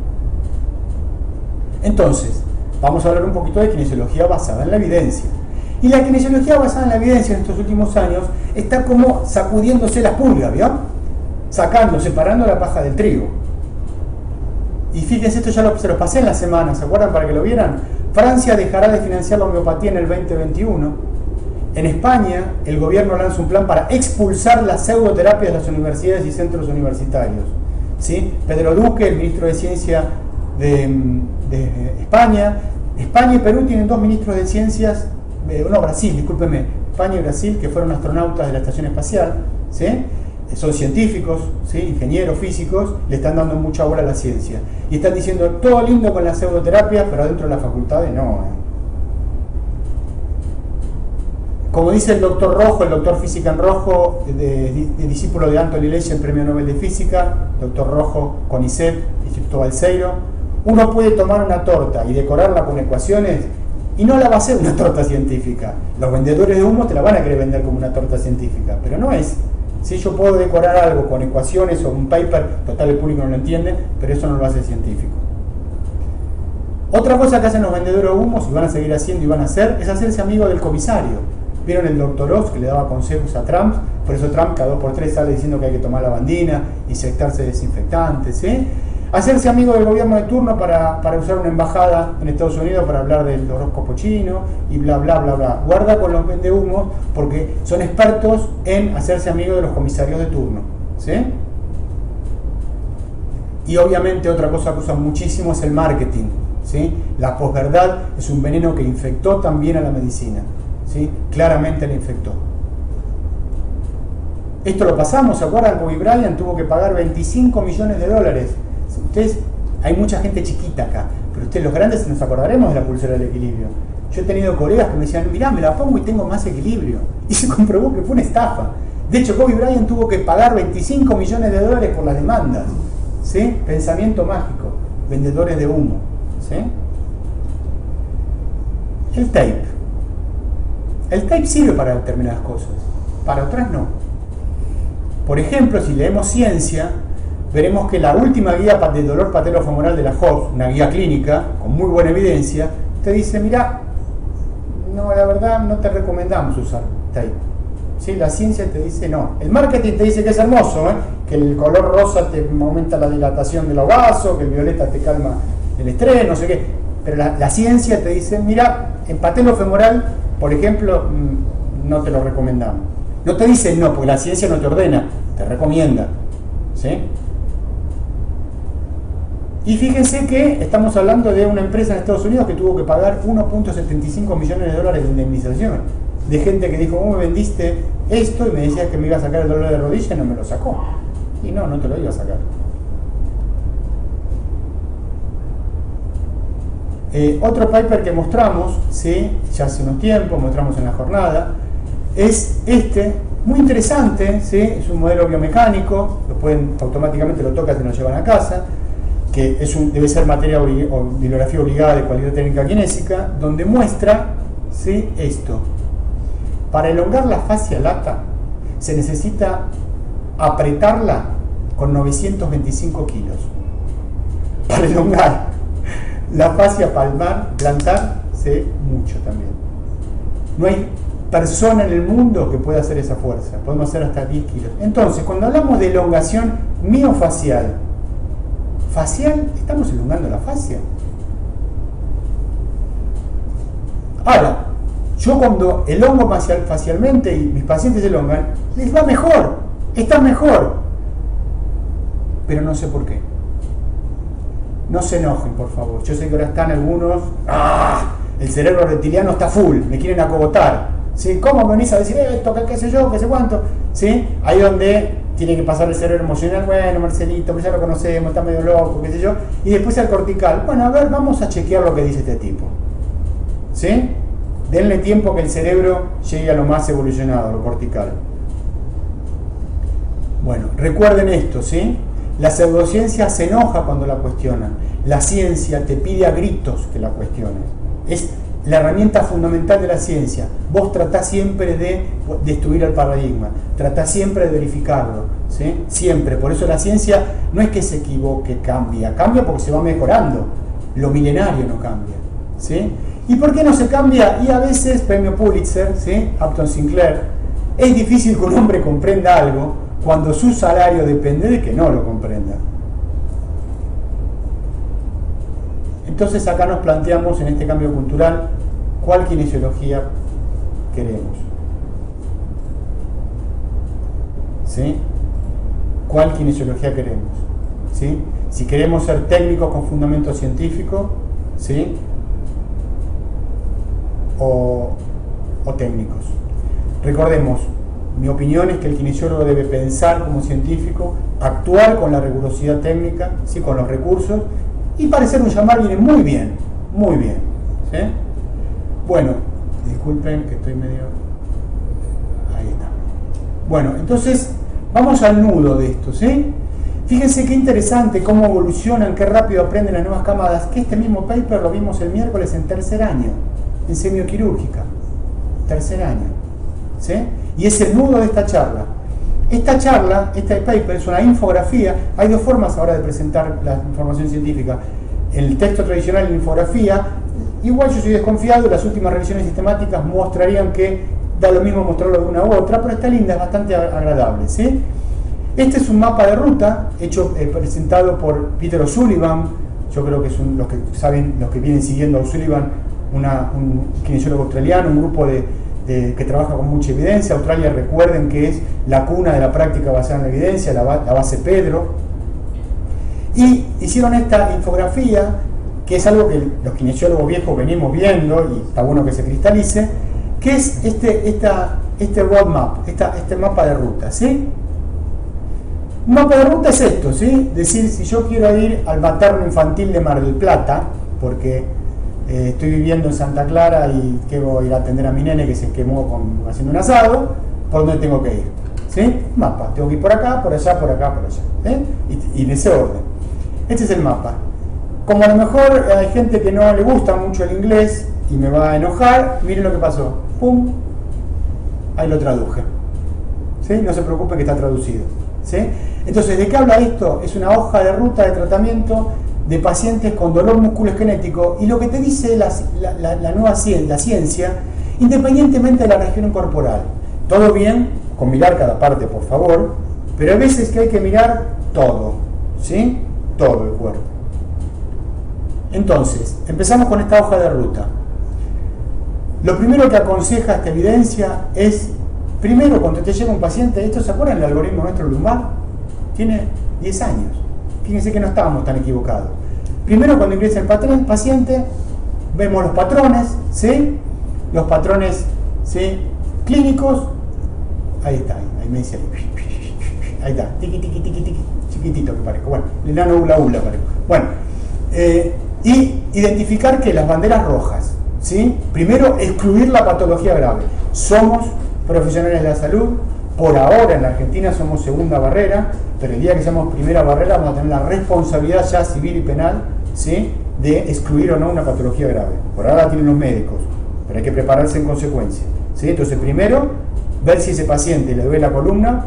Entonces, vamos a hablar un poquito de kinesiología basada en la evidencia. Y la kinesiología basada en la evidencia en estos últimos años está como sacudiéndose las pulgas, ¿vio? Sacando, separando la paja del trigo. Y fíjense, esto ya se los pasé en la semana, ¿se acuerdan? Para que lo vieran. Francia dejará de financiar la homeopatía en el 2021. En España, el gobierno lanza un plan para expulsar las pseudoterapias de las universidades y centros universitarios, ¿sí? Pedro Duque, el ministro de Ciencia de España. España y Perú tienen dos ministros de Ciencias, Brasil, discúlpeme, España y Brasil, que fueron astronautas de la estación espacial, ¿sí? Son científicos, ¿sí?, ingenieros, físicos, le están dando mucha bola a la ciencia. Y están diciendo, todo lindo con la pseudoterapia, pero adentro de las facultades no. Como dice el doctor Rojo, el doctor Física en Rojo, de discípulo de Anthony Lesch, el Premio Nobel de Física, doctor Rojo, CONICET, Instituto Balseiro, uno puede tomar una torta y decorarla con ecuaciones y no la va a hacer una torta científica. Los vendedores de humo te la van a querer vender como una torta científica, pero no es. Si yo puedo decorar algo con ecuaciones o un paper, total el público no lo entiende, pero eso no lo hace científico. Otra cosa que hacen los vendedores de humos, y van a seguir haciendo y van a hacer, es hacerse amigo del comisario. ¿Vieron el doctor Oz que le daba consejos a Trump? Por eso Trump cada 2x3 sale diciendo que hay que tomar lavandina, inyectarse desinfectantes, ¿sí? Hacerse amigo del gobierno de turno para usar una embajada en Estados Unidos para hablar del horóscopo chino y bla bla bla bla. Guarda con los vendehumos porque son expertos en hacerse amigo de los comisarios de turno, ¿sí? Y obviamente otra cosa que usan muchísimo es el marketing, ¿sí? La posverdad es un veneno que infectó también a la medicina, ¿sí? Claramente la infectó. Esto lo pasamos, ¿se acuerdan? Kobe Bryant tuvo que pagar $25 millones. Ustedes, hay mucha gente chiquita acá, pero pero ustedes los grandes nos acordaremos de la pulsera del equilibrio. Yo he tenido colegas que me decían, mirá, me la pongo y tengo más equilibrio. Y se comprobó que fue una estafa. De hecho, Kobe Bryant tuvo que pagar 25 millones de dólares por las demandas. ¿Sí? Pensamiento mágico, vendedores de humo. ¿Sí? El tape. El tape sirve para determinadas cosas, para otras no. Por ejemplo, si leemos ciencia, veremos que la última guía de dolor patelofemoral de la HOF, una guía clínica con muy buena evidencia, te dice, mira, no, la verdad no te recomendamos usar tape. ¿Sí? La ciencia te dice no. El marketing te dice que es hermoso, que el color rosa te aumenta la dilatación de los vasos, que el violeta te calma el estrés, no sé qué. Pero la ciencia te dice, mira, en patelofemoral, por ejemplo, no te lo recomendamos. No te dice no, porque la ciencia no te ordena, te recomienda. ¿Sí? Y fíjense que estamos hablando de una empresa en Estados Unidos que tuvo que pagar 1.75 millones de dólares de indemnización. De gente que dijo, ¿cómo me vendiste esto? Y me decías que me iba a sacar el dolor de rodilla y no me lo sacó. Y no te lo iba a sacar. Otro paper que mostramos, ¿sí? Ya hace unos tiempos, mostramos en la jornada, es este, muy interesante, ¿sí? Es un modelo biomecánico, automáticamente lo tocas y lo llevan a casa, que debe ser materia o bibliografía obligada de cualidad técnica kinésica, donde muestra, ¿sí? Esto. Para elongar la fascia lata se necesita apretarla con 925 kilos. Para elongar la fascia plantar, mucho también. No hay persona en el mundo que pueda hacer esa fuerza. Podemos hacer hasta 10 kilos. Entonces, cuando hablamos de elongación miofacial, estamos elongando la fascia. Ahora, yo cuando elongo facialmente y mis pacientes elongan, les va mejor, están mejor. Pero no sé por qué. No se enojen, por favor. Yo sé que ahora están algunos, el cerebro reptiliano está full, me quieren acogotar. ¿Sí? ¿Cómo me venís a decir esto, qué sé yo, qué sé cuánto? ¿Sí? Ahí donde tiene que pasar el cerebro emocional, bueno, Marcelito, pues ya lo conocemos, está medio loco, qué sé yo. Y después al cortical, bueno, a ver, vamos a chequear lo que dice este tipo. ¿Sí? Denle tiempo que el cerebro llegue a lo más evolucionado, a lo cortical. Bueno, recuerden esto, ¿sí? La pseudociencia se enoja cuando la cuestionan. La ciencia te pide a gritos que la cuestiones. Es la herramienta fundamental de la ciencia. Vos tratás siempre de destruir el paradigma, tratás siempre de verificarlo, ¿sí? Siempre. Por eso la ciencia no es que se equivoque, cambia porque se va mejorando. Lo milenario no cambia, ¿sí? ¿Y por qué no se cambia? Y a veces, premio Pulitzer, ¿sí? Upton Sinclair, es difícil que un hombre comprenda algo cuando su salario depende de que no lo comprenda. Entonces acá nos planteamos en este cambio cultural cuál kinesiología queremos. ¿Sí? ¿Cuál kinesiología queremos? ¿Sí? Si queremos ser técnicos con fundamento científico, ¿sí? O técnicos. Recordemos, mi opinión es que el kinesiólogo debe pensar como científico, actuar con la rigurosidad técnica, ¿sí? Con los recursos, y parecer un llamar viene muy bien, ¿sí? Bueno, disculpen que estoy medio... Ahí está. Bueno, entonces vamos al nudo de esto, ¿sí? Fíjense qué interesante cómo evolucionan, qué rápido aprenden las nuevas camadas, que este mismo paper lo vimos el miércoles en tercer año, en semioquirúrgica, tercer año, ¿sí? Y es el nudo de esta charla. Esta charla, este paper, es una infografía. Hay dos formas ahora de presentar la información científica: el texto tradicional y la infografía. Igual yo soy desconfiado, las últimas revisiones sistemáticas mostrarían que da lo mismo mostrarlo de una u otra, pero está linda, es bastante agradable, ¿sí? Este es un mapa de ruta hecho, presentado por Peter O'Sullivan. Yo creo que son los que saben, los que vienen siguiendo a O'Sullivan, un kinesiólogo australiano, un grupo que trabaja con mucha evidencia. Australia, recuerden que es la cuna de la práctica basada en la evidencia, la base Pedro. Y hicieron esta infografía, que es algo que los kinesiólogos viejos venimos viendo, y está bueno que se cristalice, que es este roadmap, este mapa de ruta, ¿sí? Un mapa de ruta es esto, ¿sí? Decir, si yo quiero ir al materno infantil de Mar del Plata, porque estoy viviendo en Santa Clara y quiero ir a atender a mi nene que se quemó haciendo un asado, ¿por dónde tengo que ir? ¿Sí? Mapa, tengo que ir por acá, por allá, por acá, por allá. Y en ese orden. Este es el mapa. Como a lo mejor hay gente que no le gusta mucho el inglés y me va a enojar, miren lo que pasó. ¡Pum! Ahí lo traduje. ¿Sí? No se preocupe que está traducido. ¿Sí? Entonces, ¿de qué habla esto? Es una hoja de ruta de tratamiento de pacientes con dolor musculoesquelético, y lo que te dice la nueva ciencia, independientemente de la región corporal. Todo bien, con mirar cada parte, por favor, pero hay veces que hay que mirar todo, ¿sí? Todo el cuerpo. Entonces, empezamos con esta hoja de ruta. Lo primero que aconseja esta evidencia es, primero, cuando te llega un paciente, ¿esto se acuerdan del algoritmo nuestro lumbar? Tiene 10 años. Fíjense que no estábamos tan equivocados. Primero, cuando ingresa el paciente, vemos los patrones, ¿sí? Los patrones, ¿sí? Clínicos. Ahí está, ahí me dice ahí está, tiqui, tiqui, tiqui, tiqui, chiquitito que parezco. Bueno, el enano hula hula parezco. Bueno, y identificar que las banderas rojas, ¿sí? Primero, excluir la patología grave. Somos profesionales de la salud. Por ahora en la Argentina somos segunda barrera, pero el día que seamos primera barrera vamos a tener la responsabilidad ya civil y penal, ¿sí? De excluir o no una patología grave. Por ahora la tienen los médicos, pero hay que prepararse en consecuencia, ¿sí? Entonces primero, ver si ese paciente le duele la columna,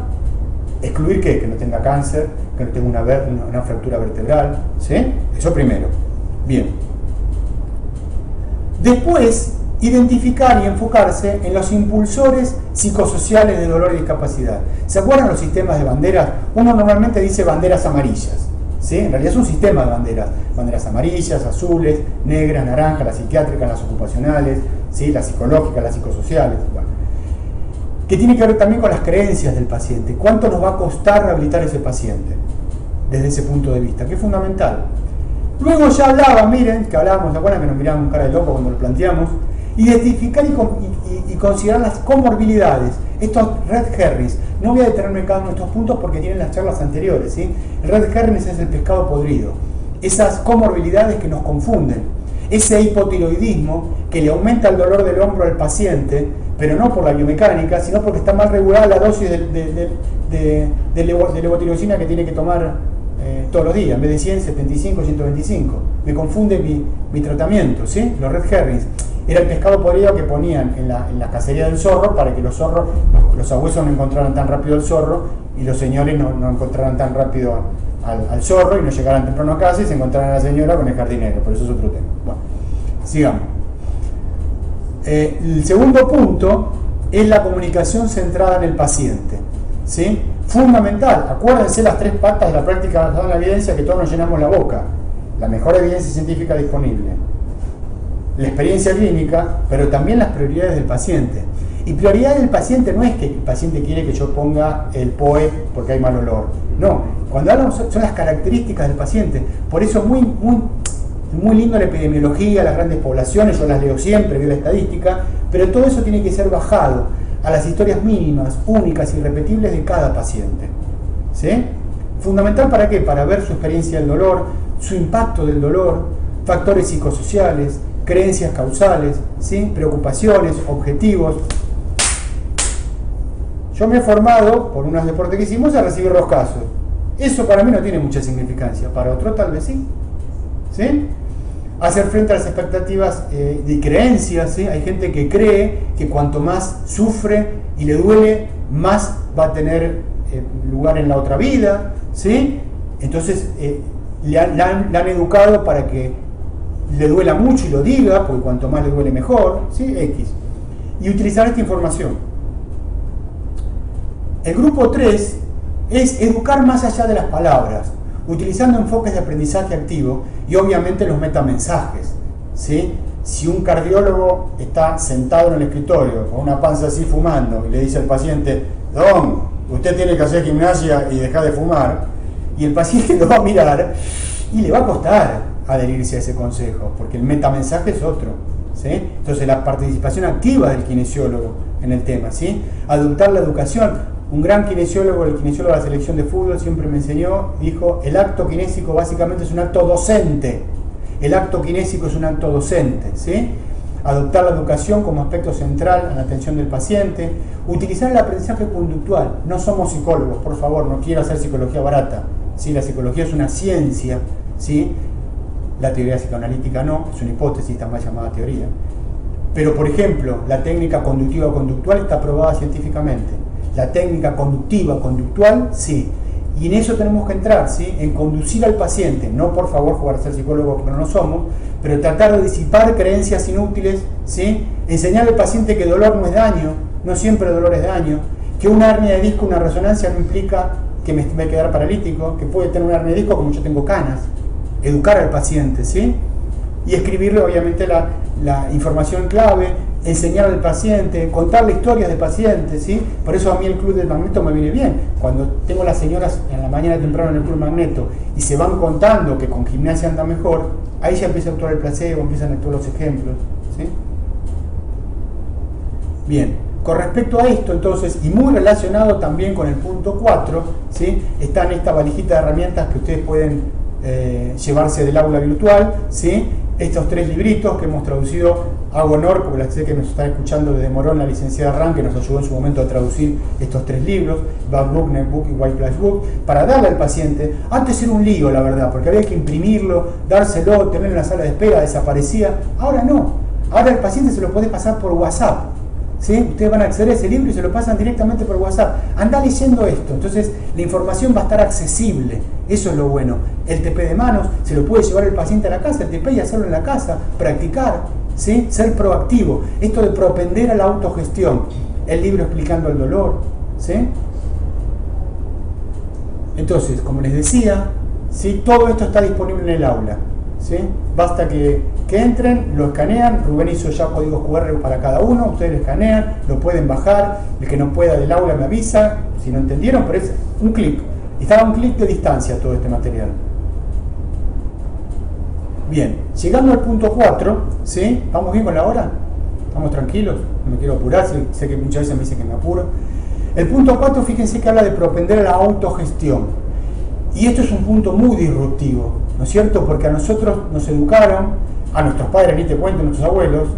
excluir ¿qué? Que no tenga cáncer, que no tenga una fractura vertebral, ¿sí? Eso primero. Bien. Después, identificar y enfocarse en los impulsores psicosociales de dolor y discapacidad. ¿Se acuerdan los sistemas de banderas? Uno normalmente dice banderas amarillas, ¿sí? En realidad es un sistema de banderas. Banderas amarillas, azules, negras, naranjas, las psiquiátricas, las ocupacionales, ¿sí? Las psicológicas, las psicosociales. Bueno. Que tiene que ver también con las creencias del paciente. ¿Cuánto nos va a costar rehabilitar a ese paciente? Desde ese punto de vista, que es fundamental. Luego ya hablaba, miren, que hablábamos, ¿se acuerdan que nos mirábamos con cara de loco cuando lo planteamos? Identificar y considerar las comorbilidades, estos red herrings. No voy a detenerme en cada uno de estos puntos porque tienen las charlas anteriores, ¿sí? El red herrings es el pescado podrido. Esas comorbilidades que nos confunden. Ese hipotiroidismo que le aumenta el dolor del hombro al paciente, pero no por la biomecánica, sino porque está mal regulada la dosis de levotiroxina que tiene que tomar todos los días. En vez de 100, 75, 125. Me confunde mi tratamiento, ¿sí? Los red herrings. Era el pescado podrido que ponían en la cacería del zorro para que los abuesos no encontraran tan rápido al zorro y los señores no encontraran tan rápido al zorro y no llegaran temprano a casa y se encontraran a la señora con el jardinero. Por eso es otro tema. Bueno, sigamos. El segundo punto es la comunicación centrada en el paciente, ¿sí? Fundamental. Acuérdense las 3 patas de la práctica basada en la evidencia, que todos nos llenamos la boca. La mejor evidencia científica disponible, la experiencia clínica, pero también las prioridades del paciente. Y prioridad del paciente no es que el paciente quiere que yo ponga el POE porque hay mal olor. No, cuando hablamos son las características del paciente. Por eso muy lindo la epidemiología, las grandes poblaciones, yo las leo siempre, veo la estadística, pero todo eso tiene que ser bajado a las historias mínimas, únicas y irrepetibles de cada paciente, ¿sí? Fundamental ¿para qué? Para ver su experiencia del dolor, su impacto del dolor, factores psicosociales, creencias causales, ¿sí? Preocupaciones, objetivos. Yo me he formado, por unos deportes que hicimos, a recibir los casos. Eso para mí no tiene mucha significancia, para otro tal vez sí. ¿Sí? Hacer frente a las expectativas y creencias, ¿sí? Hay gente que cree que cuanto más sufre y le duele, más va a tener lugar en la otra vida, ¿sí? Entonces le han educado para que le duela mucho y lo diga, porque cuanto más le duele mejor, ¿sí? X. Y utilizar esta información. El grupo 3 es educar más allá de las palabras, utilizando enfoques de aprendizaje activo y obviamente los metamensajes, ¿sí? Si un cardiólogo está sentado en el escritorio con una panza así fumando y le dice al paciente, don, usted tiene que hacer gimnasia y dejar de fumar, y el paciente lo va a mirar y le va a costar adherirse a ese consejo, porque el metamensaje es otro, ¿sí? Entonces la participación activa del kinesiólogo en el tema, ¿sí? Adoptar la educación. Un gran kinesiólogo, el kinesiólogo de la selección de fútbol, siempre me enseñó, dijo, el acto kinésico básicamente es un acto docente. El acto kinésico es un acto docente, ¿sí? Adoptar la educación como aspecto central en la atención del paciente. Utilizar el aprendizaje conductual. No somos psicólogos, por favor, no quiero hacer psicología barata, ¿sí? La psicología es una ciencia, ¿sí? La teoría psicoanalítica no, es una hipótesis, está mal llamada teoría. Pero, por ejemplo, la técnica conductiva conductual está probada científicamente. La técnica conductiva conductual, sí. Y en eso tenemos que entrar, ¿sí? En conducir al paciente, no por favor jugar a ser psicólogos porque no lo somos, pero tratar de disipar creencias inútiles, ¿sí? Enseñar al paciente que dolor no es daño, no siempre dolor es daño, que una hernia de disco, una resonancia no implica que me voy a quedar paralítico, que puede tener una hernia de disco como yo tengo canas. Educar al paciente, ¿sí? Y escribirle obviamente la información clave, enseñar al paciente, contarle historias del paciente, ¿sí? Por eso a mí el Club del Magneto me viene bien. Cuando tengo las señoras en la mañana temprano en el Club Magneto y se van contando que con gimnasia anda mejor, ahí ya empieza a actuar el placebo, empiezan a actuar los ejemplos, ¿sí? Bien, con respecto a esto entonces, y muy relacionado también con el punto 4, ¿sí? Están esta valijita de herramientas que ustedes pueden llevarse del aula virtual, ¿sí? Estos 3 libritos que hemos traducido. Hago honor, porque la sé que nos está escuchando desde Morón, la licenciada Ran, que nos ayudó en su momento a traducir estos 3 libros, Bad Book, Netbook y White Flash Book, para darle al paciente. Antes era un lío, la verdad, porque había que imprimirlo, dárselo, tenerlo en la sala de espera, desaparecía. Ahora no. Ahora el paciente se lo puede pasar por WhatsApp, ¿sí? Ustedes van a acceder a ese libro y se lo pasan directamente por WhatsApp. Anda leyendo esto, entonces la información va a estar accesible. Eso es lo bueno. El TP de manos se lo puede llevar el paciente a la casa, el TP y hacerlo en la casa, practicar, ¿sí? Ser proactivo. Esto de propender a la autogestión. El libro explicando el dolor, ¿sí? Entonces, como les decía, ¿sí? Todo esto está disponible en el aula, ¿sí? Basta que entren, lo escanean. Rubén hizo ya códigos QR para cada uno, ustedes lo escanean, lo pueden bajar. El que no pueda del aula me avisa si no entendieron, pero es un clic. Está a un clic de distancia todo este material. Bien, llegando al punto 4, ¿sí? ¿Vamos bien con la hora? ¿Estamos tranquilos? No me quiero apurar, sé que muchas veces me dicen que me apuro. El punto 4, fíjense que habla de propender a la autogestión. Y esto es un punto muy disruptivo, ¿no es cierto? Porque a nosotros nos educaron, a nuestros padres, ni te cuento, a nuestros abuelos,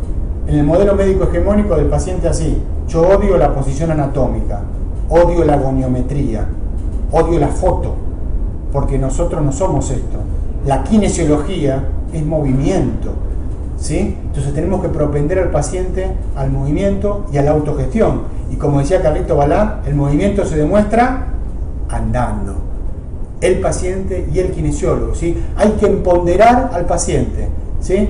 en el modelo médico hegemónico del paciente así. Yo odio la posición anatómica, odio la goniometría, odio la foto, porque nosotros no somos esto. La kinesiología es movimiento, ¿sí? Entonces tenemos que propender al paciente al movimiento y a la autogestión. Y como decía Carlito Balá, el movimiento se demuestra andando. El paciente y el kinesiólogo, ¿sí? Hay que empoderar al paciente, ¿sí?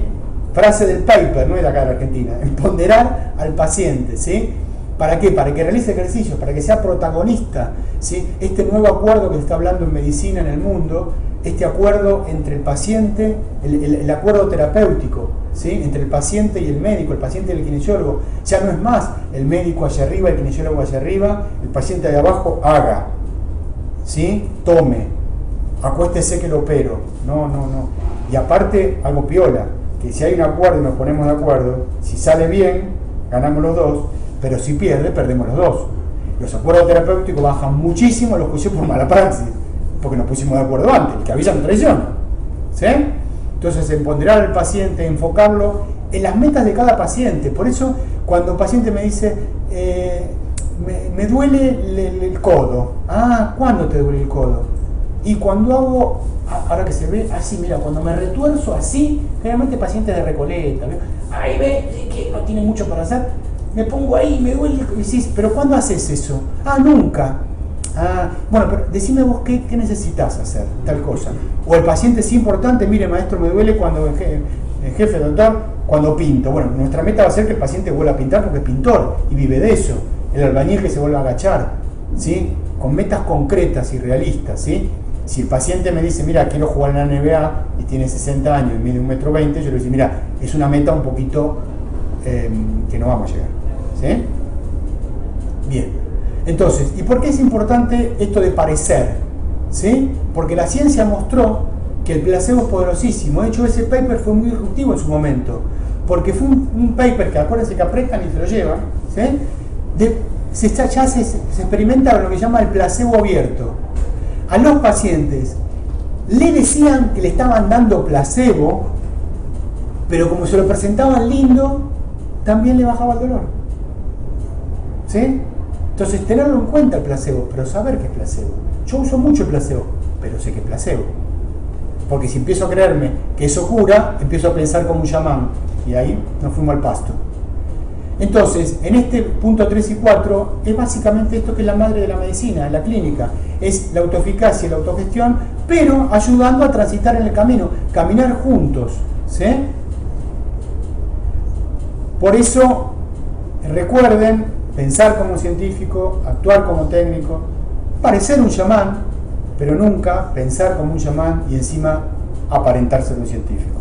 Frase del paper, no es de acá de la Argentina. Empoderar al paciente, ¿sí? ¿Para qué? Para que realice ejercicios, para que sea protagonista, ¿sí? Este nuevo acuerdo que se está hablando en medicina en el mundo, este acuerdo entre el paciente, el acuerdo terapéutico, ¿sí? Entre el paciente y el médico, el paciente y el kinesiólogo, ya no es más el médico hacia arriba, el kinesiólogo hacia arriba, el paciente de abajo haga, ¿sí? Tome, acuéstese que lo opero, no. Y aparte, algo piola, que si hay un acuerdo y nos ponemos de acuerdo, si sale bien, ganamos los dos, pero si pierde, perdemos los dos. Los acuerdos terapéuticos bajan muchísimo los juicios por mala praxis, porque nos pusimos de acuerdo antes, el que avisa no traiciona, ¿sí? Entonces, empoderar al paciente, enfocarlo en las metas de cada paciente. Por eso, cuando el paciente me dice, me duele el codo. Ah, ¿cuándo te duele el codo? Y cuando hago, ahora que se ve así, mira, cuando me retuerzo así, generalmente pacientes de Recoleta, ¿ve? Ahí ve que no tiene mucho para hacer, me pongo ahí, me duele, y decís, ¿pero cuándo haces eso? Ah, nunca. Ah, bueno, pero decime vos qué necesitas hacer, tal cosa. O el paciente es importante, mire maestro, me duele cuando, el jefe, doctor, cuando pinto. Bueno, nuestra meta va a ser que el paciente vuelva a pintar porque es pintor y vive de eso. El albañil que se vuelva a agachar, ¿sí? Con metas concretas y realistas, ¿sí? Si el paciente me dice, mira, quiero jugar en la NBA y tiene 60 años y mide 1,20 m, yo le digo, mira, es una meta un poquito que no vamos a llegar, ¿sí? Bien. Entonces, ¿y por qué es importante esto de parecer? ¿Sí? Porque la ciencia mostró que el placebo es poderosísimo. De hecho, ese paper fue muy disruptivo en su momento, porque fue un paper que, acuérdense que apretan y se lo llevan, ¿sí? Ya se experimenta lo que se llama el placebo abierto. A los pacientes le decían que le estaban dando placebo pero como se lo presentaban lindo, también le bajaba el dolor. ¿Sí? Entonces, tenerlo en cuenta el placebo, pero saber que es placebo. Yo uso mucho el placebo, pero sé que es placebo. Porque si empiezo a creerme que eso cura, empiezo a pensar como un chamán, y ahí nos fuimos al pasto. Entonces, en este punto 3 y 4, es básicamente esto que es la madre de la medicina, la clínica. Es la autoeficacia y la autogestión, pero ayudando a transitar en el camino, caminar juntos. ¿Sí? Por eso, recuerden, pensar como científico, actuar como técnico, parecer un chamán, pero nunca pensar como un chamán y encima aparentar ser un científico.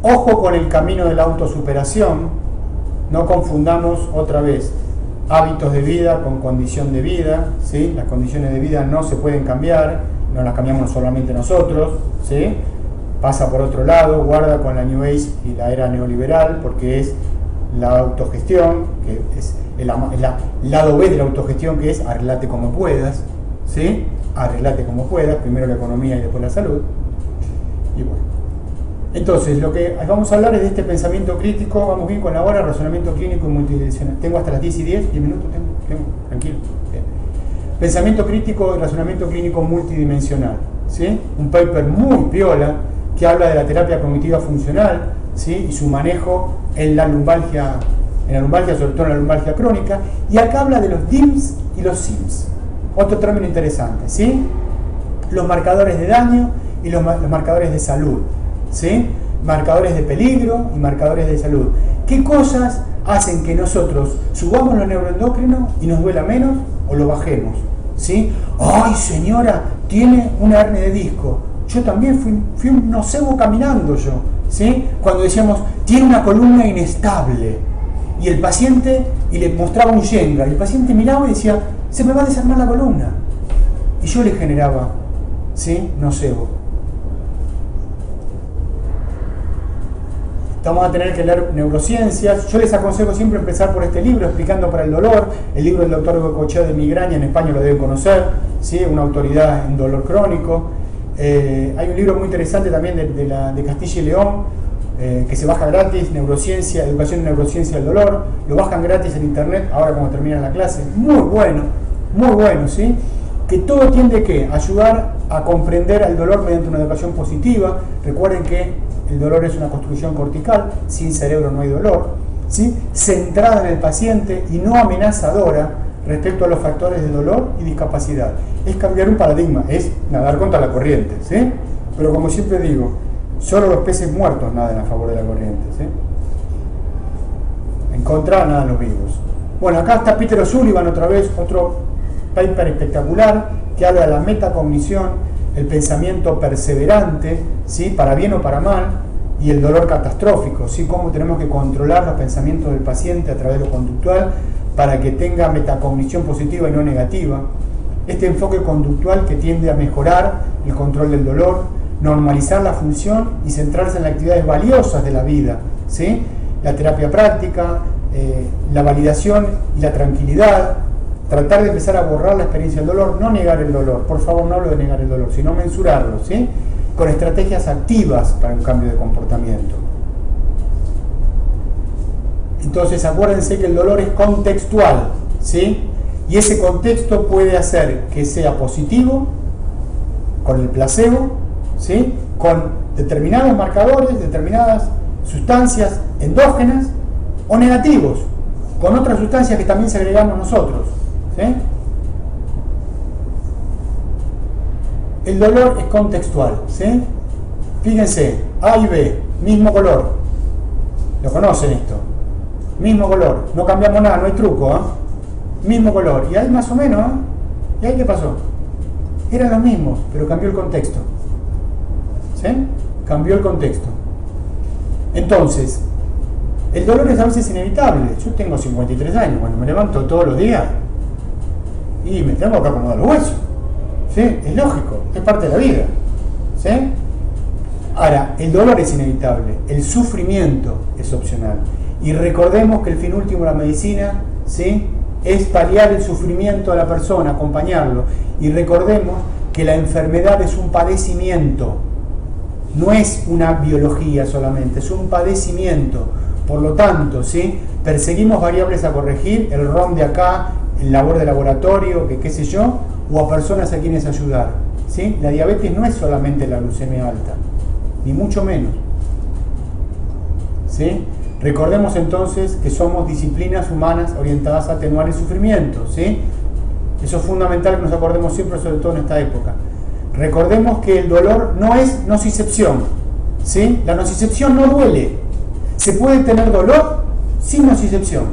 Ojo con el camino de la autosuperación, no confundamos otra vez hábitos de vida con condición de vida, ¿sí? Las condiciones de vida no se pueden cambiar, no las cambiamos solamente nosotros, ¿sí? Pasa por otro lado, guarda con la New Age y la era neoliberal, porque es la autogestión, que es el lado B de la autogestión, que es arreglate como puedas, ¿sí? Arreglate como puedas, primero la economía y después la salud. Y bueno. Entonces, lo que vamos a hablar es de este pensamiento crítico. Vamos bien con la hora, razonamiento clínico y multidimensional. Tengo hasta las 10 y 10 minutos, tengo, tranquilo. Bien. Pensamiento crítico y razonamiento clínico multidimensional, ¿sí? Un paper muy piola que habla de la terapia cognitiva funcional, ¿sí? Y su manejo en la lumbalgia, sobre todo en la lumbalgia crónica. Y acá habla de los DIMS y los SIMS. Otro término interesante, ¿sí? Los marcadores de daño y los marcadores de salud, ¿sí? Marcadores de peligro y marcadores de salud. ¿Qué cosas hacen que nosotros subamos los neuroendocrinos y nos duela menos o lo bajemos? ¿Sí? ¡Ay, señora! Tiene una hernia de disco. Yo también fui un nocebo caminando yo, ¿sí? Cuando decíamos, tiene una columna inestable. Y el paciente, y le mostraba un Shenga, y el paciente miraba y decía, se me va a desarmar la columna. Y yo le generaba, ¿sí? Nocebo. Vamos a tener que leer neurociencias. Yo les aconsejo siempre empezar por este libro, Explicando para el dolor, el libro del doctor Gocochea de Migraña, en España lo deben conocer, ¿sí? Una autoridad en dolor crónico. Hay un libro muy interesante también de Castilla y León, que se baja gratis, Neurociencia, Educación en Neurociencia del Dolor, lo bajan gratis en internet, ahora cuando terminan la clase, muy bueno, ¿sí? Que todo tiende a ayudar a comprender al dolor mediante una educación positiva. Recuerden que el dolor es una construcción cortical, sin cerebro no hay dolor, ¿sí? Centrada en el paciente y no amenazadora respecto a los factores de dolor y discapacidad. Es cambiar un paradigma, es nadar contra la corriente, ¿sí? Pero como siempre digo, solo los peces muertos nadan a favor de la corriente, ¿sí? En contra nadan los vivos. Bueno, acá está Peter O'Sullivan otra vez, otro paper espectacular que habla de la metacognición, el pensamiento perseverante, ¿sí? Para bien o para mal, y el dolor catastrófico, ¿sí? Cómo tenemos que controlar los pensamientos del paciente a través de lo conductual para que tenga metacognición positiva y no negativa. Este enfoque conductual que tiende a mejorar el control del dolor, normalizar la función y centrarse en las actividades valiosas de la vida, ¿sí? La terapia práctica, la validación y la tranquilidad. Tratar de empezar a borrar la experiencia del dolor, no negar el dolor, por favor no hablo de negar el dolor, sino mensurarlo, ¿sí? Con estrategias activas para un cambio de comportamiento. Entonces acuérdense que el dolor es contextual, ¿sí? Y ese contexto puede hacer que sea positivo, con el placebo, ¿sí? Con determinados marcadores, determinadas sustancias endógenas, o negativos, con otras sustancias que también segregamos nosotros. ¿Sí? El dolor es contextual, ¿sí? Fíjense, A y B, mismo color. ¿Lo conocen esto? Mismo color, no cambiamos nada, no hay truco, ¿eh? Mismo color, y ahí más o menos, ¿eh? ¿Y ahí qué pasó? Eran los mismos, pero cambió el contexto. ¿Sí? Cambió el contexto. Entonces, el dolor es a veces inevitable. Yo tengo 53 años, cuando me levanto todos los días y me tengo que acomodar los huesos, ¿sí? Es lógico, es parte de la vida, ¿sí? Ahora, el dolor es inevitable, el sufrimiento es opcional. Y recordemos que el fin último de la medicina, ¿sí? Es paliar el sufrimiento de la persona, acompañarlo. Y recordemos que la enfermedad es un padecimiento, no es una biología solamente, es un padecimiento. Por lo tanto, ¿sí? Perseguimos variables a corregir, el ROM de acá, el labor de laboratorio, que qué sé yo, o a personas a quienes ayudar, ¿sí? La diabetes no es solamente la glucemia alta, ni mucho menos, ¿sí? Recordemos entonces que somos disciplinas humanas orientadas a atenuar el sufrimiento, ¿sí? Eso es fundamental que nos acordemos siempre, sobre todo en esta época. Recordemos que el dolor no es nocicepción, ¿sí? La nocicepción no duele. Se puede tener dolor sin nocicepción,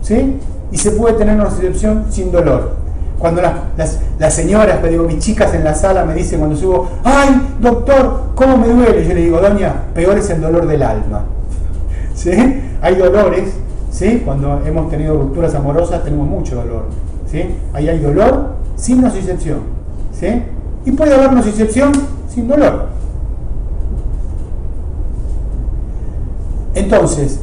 ¿sí? Y se puede tener nocicepción sin dolor. Cuando las señoras, digo, mis chicas en la sala me dicen cuando subo, ¡ay, doctor, cómo me duele! Yo le digo, doña, peor es el dolor del alma, ¿sí? Hay dolores, ¿sí? Cuando hemos tenido rupturas amorosas tenemos mucho dolor, ¿sí? Ahí hay dolor sin nocicepción, ¿sí? Y puede haber nocicepción sin dolor. Entonces,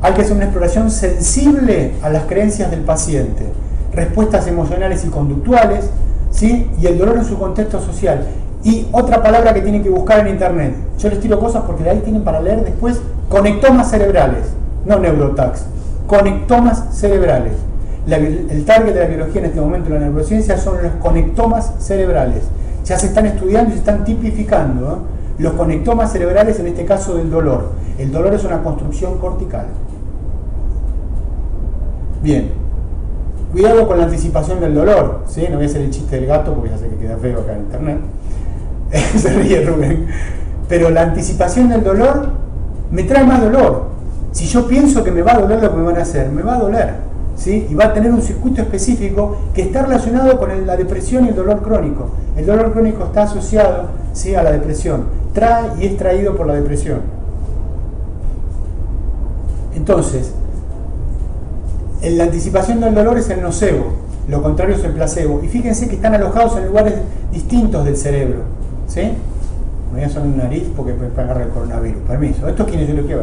hay que hacer una exploración sensible a las creencias del paciente, respuestas emocionales y conductuales, ¿sí? Y el dolor en su contexto social. Y otra palabra que tienen que buscar en internet, yo les tiro cosas porque de ahí tienen para leer después, conectomas cerebrales, no neurotax, conectomas cerebrales. El target de la biología en este momento en la neurociencia son los conectomas cerebrales. Ya se están estudiando y se están tipificando, ¿no? Los conectomas cerebrales, en este caso del dolor. El dolor es una construcción cortical. Bien, cuidado con la anticipación del dolor, ¿sí? No voy a hacer el chiste del gato porque ya sé que queda feo acá en internet. Se ríe Rubén. Pero la anticipación del dolor me trae más dolor. Si yo pienso que me va a doler lo que me van a hacer, me va a doler, ¿sí? Y va a tener un circuito específico que está relacionado con la depresión y el dolor crónico. El dolor crónico está asociado, ¿sí?, a la depresión. Trae y es traído por la depresión. Entonces, la anticipación del dolor es el nocebo, lo contrario es el placebo. Y fíjense que están alojados en lugares distintos del cerebro, ¿sí? Me voy a hacer un nariz porque me agarra el coronavirus. Permiso, esto es kinesiología,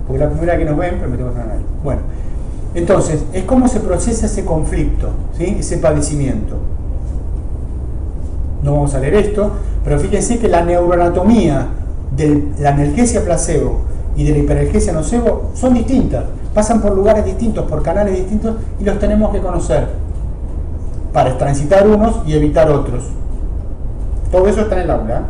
porque la primera que nos ven, pero me tengo que hacer una nariz. Bueno, entonces, es cómo se procesa ese conflicto, ¿sí?, ese padecimiento. No vamos a leer esto, pero fíjense que la neuroanatomía de la analgesia placebo y de la hiperalgesia nocebo son distintas, pasan por lugares distintos, por canales distintos, y los tenemos que conocer para transitar unos y evitar otros. Todo eso está en el aula, ¿eh?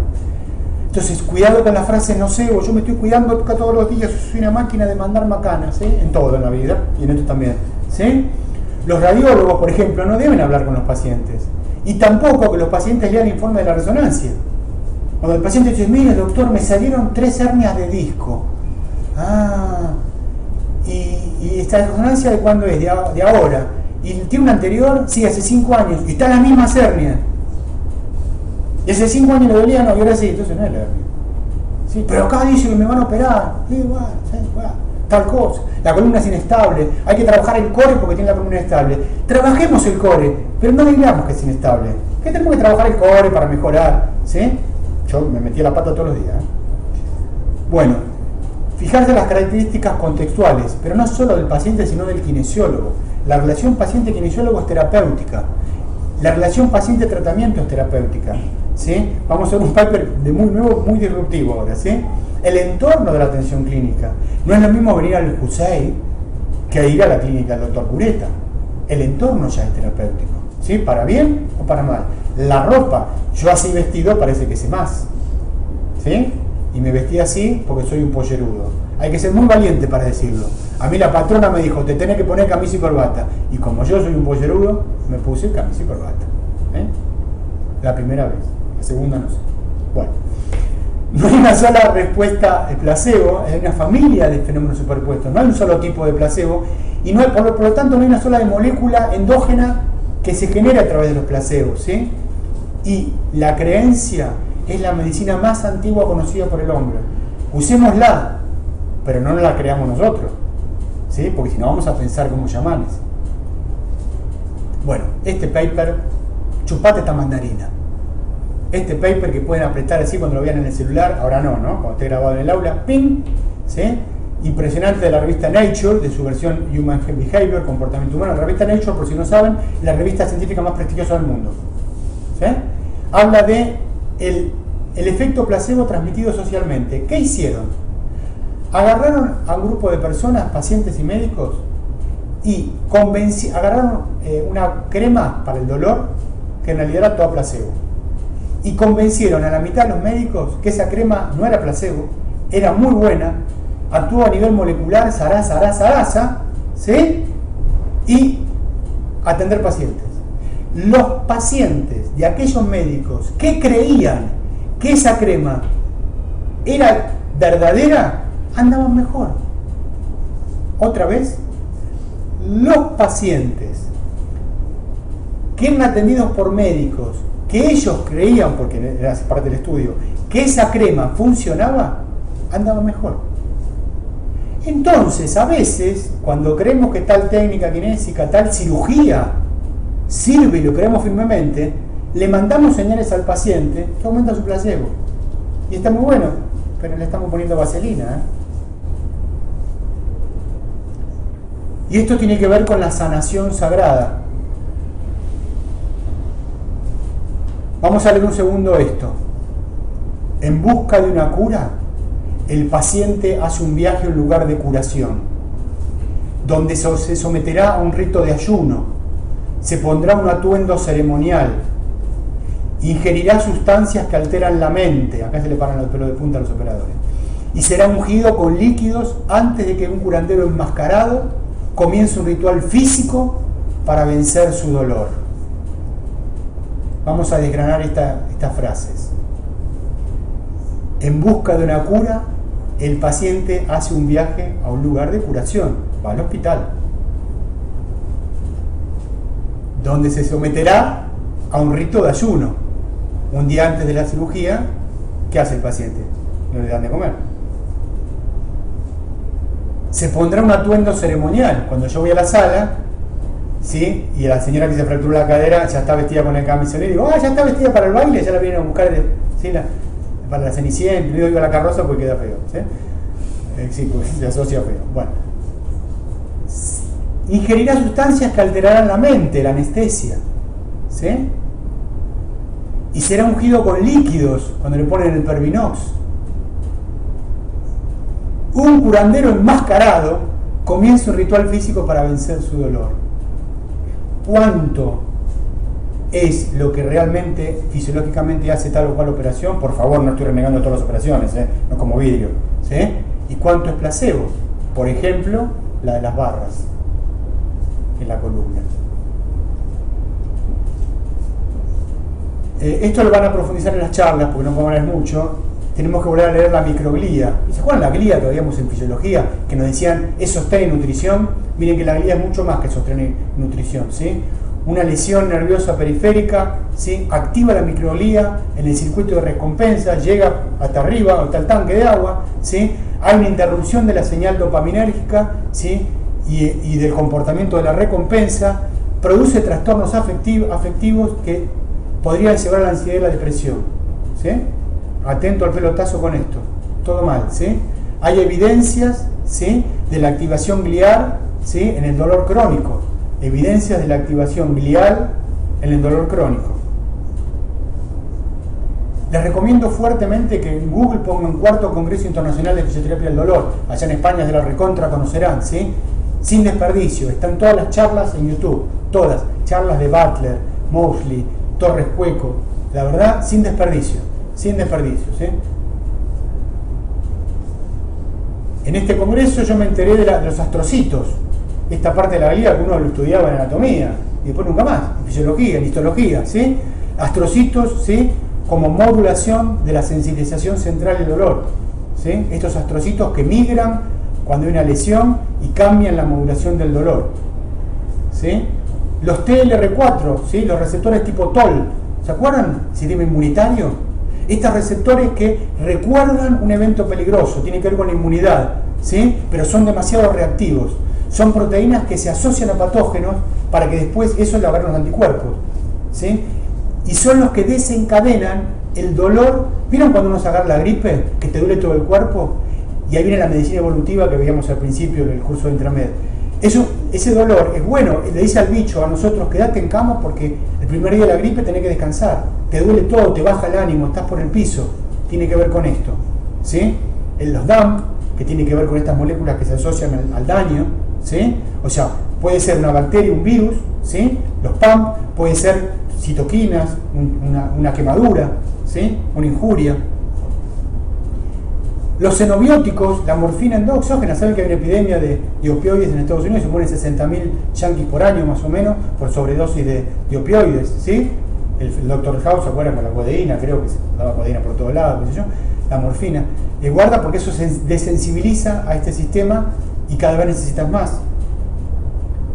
Entonces, cuidado con la frase nocebo, yo me estoy cuidando todos los días, soy una máquina de mandar macanas, ¿sí? En todo en la vida, y en esto también, ¿sí? Los radiólogos, por ejemplo, no deben hablar con los pacientes, y tampoco que los pacientes lean el informe de la resonancia. Cuando el paciente dice, mire doctor, me salieron 3 hernias de disco. Ah, y esta resonancia de cuándo es, de ahora. Y tiene una anterior, sí, hace 5 años, y está en las mismas hernias. Y hace 5 años le dolía, no, y ahora sí, entonces no es la hernia. Sí, pero acá dice que me van a operar. Sí, bueno, tal cosa. La columna es inestable, hay que trabajar el core porque tiene la columna inestable. Trabajemos el core, pero no digamos que es inestable. ¿Qué tenemos que trabajar el core para mejorar? ¿Sí? Yo me metí la pata todos los días, ¿eh? Bueno, fijarse en las características contextuales, pero no solo del paciente, sino del kinesiólogo. La relación paciente-kinesiólogo es terapéutica. La relación paciente-tratamiento es terapéutica, ¿sí? Vamos a ver un paper de muy nuevo, muy disruptivo ahora, ¿sí? El entorno de la atención clínica. No es lo mismo venir al Hussein que ir a la clínica del doctor Cureta. El entorno ya es terapéutico, ¿sí? Para bien o para mal. La ropa, yo así vestido parece que sé más, ¿sí? Y me vestí así porque soy un pollerudo. Hay que ser muy valiente para decirlo. A mí la patrona me dijo, te tenés que poner camisa y corbata. Y como yo soy un pollerudo, me puse camisa y corbata, ¿eh? La primera vez, la segunda no sé. Bueno, no hay una sola respuesta de placebo, hay una familia de fenómenos superpuestos, no hay un solo tipo de placebo, y no hay, por lo tanto no hay una sola de molécula endógena que se genera a través de los placebos, ¿sí? Y la creencia es la medicina más antigua conocida por el hombre. Usémosla, pero no la creamos nosotros, ¿sí? Porque si no vamos a pensar como chamanes. Bueno, este paper, chupate esta mandarina. Este paper que pueden apretar así cuando lo vean en el celular, ahora no, ¿no? Cuando esté grabado en el aula, ¡ping! ¿Sí? Impresionante, de la revista Nature, de su versión Human Behavior, Comportamiento Humano. La revista Nature, por si no saben, es la revista científica más prestigiosa del mundo, ¿sí? Habla de el efecto placebo transmitido socialmente. ¿Qué hicieron? Agarraron a un grupo de personas, pacientes y médicos, y agarraron una crema para el dolor, que en realidad era toda placebo, y convencieron a la mitad de los médicos que esa crema no era placebo, era muy buena, actuó a nivel molecular, zaraza, ¿sí? Y atender pacientes. Los pacientes de aquellos médicos que creían que esa crema era verdadera, andaban mejor. Otra vez, los pacientes que eran atendidos por médicos que ellos creían, porque era parte del estudio, que esa crema funcionaba, andaban mejor. Entonces, a veces, cuando creemos que tal técnica kinésica, tal cirugía sirve y lo creemos firmemente, le mandamos señales al paciente que aumenta su placebo. Y está muy bueno, pero le estamos poniendo vaselina, ¿eh? Y esto tiene que ver con la sanación sagrada. Vamos a leer un segundo esto. En busca de una cura, el paciente hace un viaje a un lugar de curación, donde se someterá a un rito de ayuno, se pondrá un atuendo ceremonial, ingerirá sustancias que alteran la mente, acá se le paran los pelos de punta a los operadores, y será ungido con líquidos antes de que un curandero enmascarado comience un ritual físico para vencer su dolor. Vamos a desgranar estas frases. En busca de una cura, el paciente hace un viaje a un lugar de curación, va al hospital, donde se someterá a un rito de ayuno. Un día antes de la cirugía, ¿qué hace el paciente? No le dan de comer. Se pondrá un atuendo ceremonial. Cuando yo voy a la sala, ¿sí? Y la señora que se fracturó la cadera ya está vestida con el camisón y digo, ya está vestida para el baile, ya la vienen a buscar, ¿sí? Para la Cenicienta, yo digo a la carroza porque queda feo, ¿sí? Sí, pues se asocia feo. Bueno, ingerirá sustancias que alterarán la mente, la anestesia, ¿sí? Y será ungido con líquidos cuando le ponen el Pervinox. Un curandero enmascarado comienza un ritual físico para vencer su dolor. ¿Cuánto es lo que realmente fisiológicamente hace tal o cual operación? Por favor, no estoy renegando todas las operaciones, no como vidrio, ¿sí? ¿Y cuánto es placebo? Por ejemplo, la de las barras en la columna. Esto lo van a profundizar en las charlas porque no podemos leer mucho. Tenemos que volver a leer la microglía. ¿Se acuerdan la glía que veíamos en fisiología? Que nos decían, es sostén y nutrición. Miren que la glía es mucho más que sostén y nutrición, ¿sí? Una lesión nerviosa periférica, ¿sí? Activa la microglía en el circuito de recompensa, llega hasta arriba, hasta el tanque de agua, ¿sí? Hay una interrupción de la señal dopaminérgica, ¿sí? y del comportamiento de la recompensa, produce trastornos afectivos que podrían llevar a la ansiedad y la depresión, ¿sí? Atento al pelotazo con esto, todo mal, ¿sí? Hay evidencias, ¿sí? de la activación glial, ¿sí? en el dolor crónico, evidencias de la activación glial en el dolor crónico. Les recomiendo fuertemente que en Google pongan Cuarto Congreso Internacional de Fisioterapia del Dolor. Allá en España de la recontra conocerán, ¿sí? Sin desperdicio. Están todas las charlas en YouTube. Todas. Charlas de Butler, Mosley, Torres Cueco. La verdad, sin desperdicio. Sin desperdicio, ¿sí? En este congreso yo me enteré de los astrocitos. Esta parte de la glía que uno lo estudiaba en anatomía. Y después nunca más. En fisiología, en histología, ¿sí? Astrocitos, ¿sí? Como modulación de la sensibilización central del dolor, ¿sí? Estos astrocitos que migran cuando hay una lesión y cambian la modulación del dolor, ¿sí? Los TLR4, ¿sí? Los receptores tipo TOL, ¿se acuerdan? Sistema inmunitario. Estos receptores que recuerdan un evento peligroso, tienen que ver con la inmunidad, ¿sí? Pero son demasiado reactivos. Son proteínas que se asocian a patógenos para que después eso le agarren los anticuerpos, ¿sí? Y son los que desencadenan el dolor. ¿Vieron cuando uno se agarra la gripe? Que te duele todo el cuerpo. Y ahí viene la medicina evolutiva que veíamos al principio del curso de Intramed. Ese dolor es bueno. Le dice al bicho, a nosotros, quédate en cama porque el primer día de la gripe tenés que descansar. Te duele todo, te baja el ánimo, estás por el piso. tiene que ver con esto, ¿sí? Los DAM, que tiene que ver con estas moléculas que se asocian al daño, ¿sí? O sea, puede ser una bacteria, un virus, ¿sí? Los PAM, puede ser citoquinas, una quemadura, ¿sí? Una injuria. Los xenobióticos, la morfina endóxena, saben que hay una epidemia de opioides en Estados Unidos, se mueren 60.000 yanquis por año más o menos por sobredosis de opioides, ¿sí? El Dr. House, ¿se acuerdan? Con la codeína, creo que se daba codeína por todos lados, qué sé yo, la morfina. Guarda porque eso se desensibiliza a este sistema y cada vez necesitas más,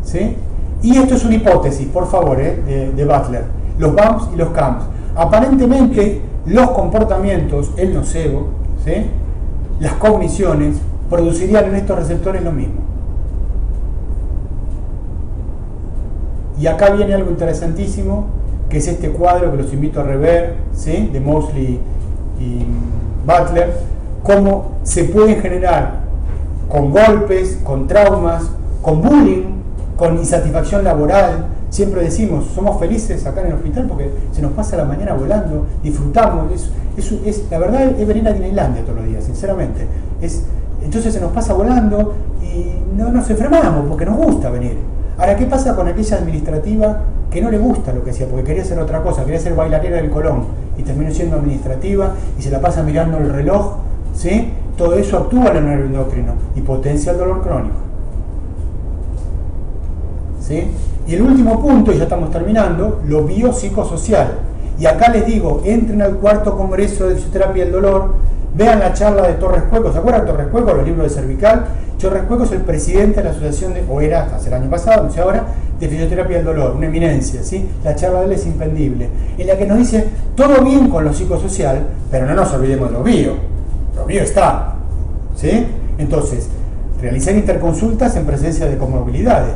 ¿sí? Y esto es una hipótesis, por favor, de Butler, los BAMs y los CAMs. Aparentemente, los comportamientos, el nocebo, ¿sí? Las cogniciones, producirían en estos receptores lo mismo. Y acá viene algo interesantísimo, que es este cuadro que los invito a rever, ¿sí? De Mosley y Butler, cómo se pueden generar con golpes, con traumas, con bullying, con insatisfacción laboral. Siempre decimos, somos felices acá en el hospital porque se nos pasa la mañana volando, disfrutamos, la verdad es venir a Disneylandia todos los días, sinceramente. Entonces se nos pasa volando y no nos enfermamos porque nos gusta venir. Ahora, ¿qué pasa con aquella administrativa que no le gusta lo que hacía? Porque quería hacer otra cosa, quería ser bailarina del Colón y terminó siendo administrativa y se la pasa mirando el reloj, ¿sí? Todo eso actúa en el nervio endocrino y potencia el dolor crónico, ¿sí? Y el último punto, y ya estamos terminando, lo biopsicosocial. Y acá les digo, entren al 4º Congreso de Fisioterapia del Dolor, vean la charla de Torres Cueco. ¿Se acuerdan de Torres Cueco, los libros de cervical? Torres Cueco es el presidente de la asociación, o era hasta el año pasado, no sé ahora, de Fisioterapia del Dolor, una eminencia, ¿sí? La charla de él es impendible, en la que nos dice, todo bien con lo psicosocial, pero no nos olvidemos de lo bio. Lo bio está, ¿sí? Entonces, realizar interconsultas en presencia de comorbilidades,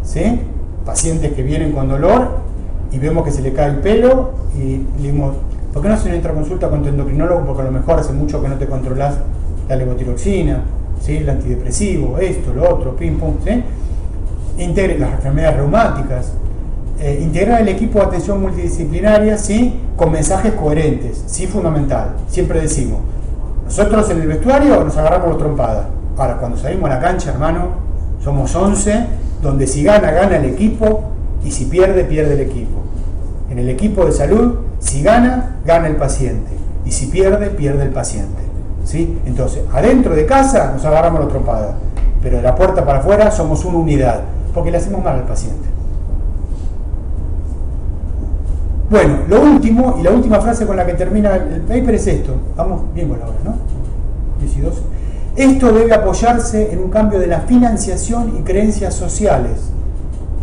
¿sí? Pacientes que vienen con dolor y vemos que se le cae el pelo y le digamos, ¿por qué no haces una interconsulta con tu endocrinólogo? Porque a lo mejor hace mucho que no te controlás la levotiroxina, ¿sí? El antidepresivo, esto, lo otro, pim, pum, ¿sí? Integre las enfermedades reumáticas, integrar el equipo de atención multidisciplinaria, ¿sí? Con mensajes coherentes, sí, fundamental. Siempre decimos, nosotros en el vestuario nos agarramos los trompadas. Ahora, cuando salimos a la cancha, hermano, somos 11, donde si gana, gana el equipo, y si pierde, pierde el equipo. En el equipo de salud, si gana, gana el paciente, y si pierde, pierde el paciente, ¿sí? Entonces, adentro de casa nos agarramos la trompada, pero de la puerta para afuera somos una unidad, porque le hacemos mal al paciente. Bueno, lo último, y la última frase con la que termina el paper es esto. Vamos bien con la hora, ¿no? 10 y 12. Esto debe apoyarse en un cambio de la financiación y creencias sociales,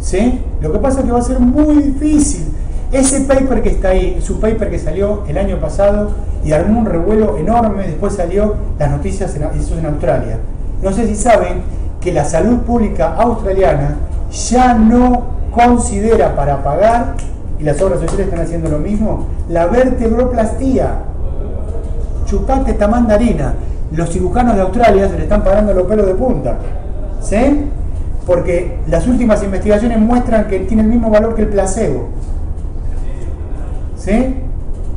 ¿sí? Lo que pasa es que va a ser muy difícil. Ese paper que está ahí, es un paper que salió el año pasado y armó un revuelo enorme, después salió las noticias, eso en Australia. No sé si saben que la salud pública australiana ya no considera para pagar, y las obras sociales están haciendo lo mismo, la vertebroplastía. Chupate esta mandarina. Los cirujanos de Australia se le están parando los pelos de punta, ¿sí? Porque las últimas investigaciones muestran que tiene el mismo valor que el placebo, ¿sí?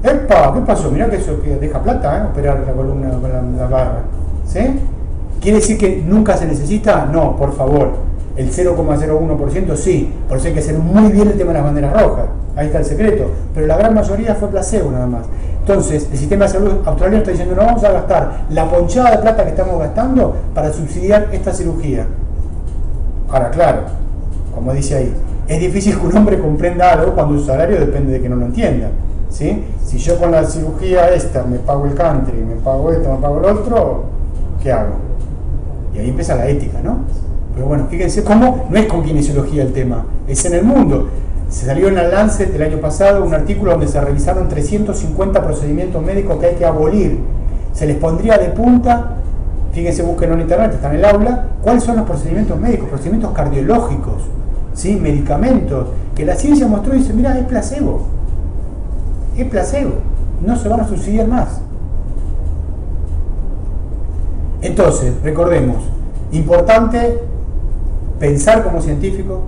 ¡Epa! ¿Qué pasó? Mirá que eso que deja plata, operar la columna con la barra, ¿sí? ¿Quiere decir que nunca se necesita? No, por favor. El 0,01% sí, por eso hay que hacer muy bien el tema de las banderas rojas. Ahí está el secreto. Pero la gran mayoría fue placebo nada más. Entonces, el sistema de salud australiano está diciendo, no vamos a gastar la ponchada de plata que estamos gastando para subsidiar esta cirugía. Ahora, claro, como dice ahí, es difícil que un hombre comprenda algo cuando su salario depende de que no lo entienda, ¿sí? Si yo con la cirugía esta me pago el country, me pago esto, me pago el otro, ¿qué hago? Y ahí empieza la ética, ¿no? Pero bueno, fíjense cómo no es con kinesiología el tema, es en el mundo. Se salió en el Lancet el año pasado un artículo donde se revisaron 350 procedimientos médicos que hay que abolir. Se les pondría de punta, fíjense, búsquenlo en internet, está en el aula, cuáles son los procedimientos médicos, procedimientos cardiológicos, ¿sí? Medicamentos, que la ciencia mostró y dice, mira, es placebo, no se van a subsidiar más. Entonces, recordemos, importante pensar como científico,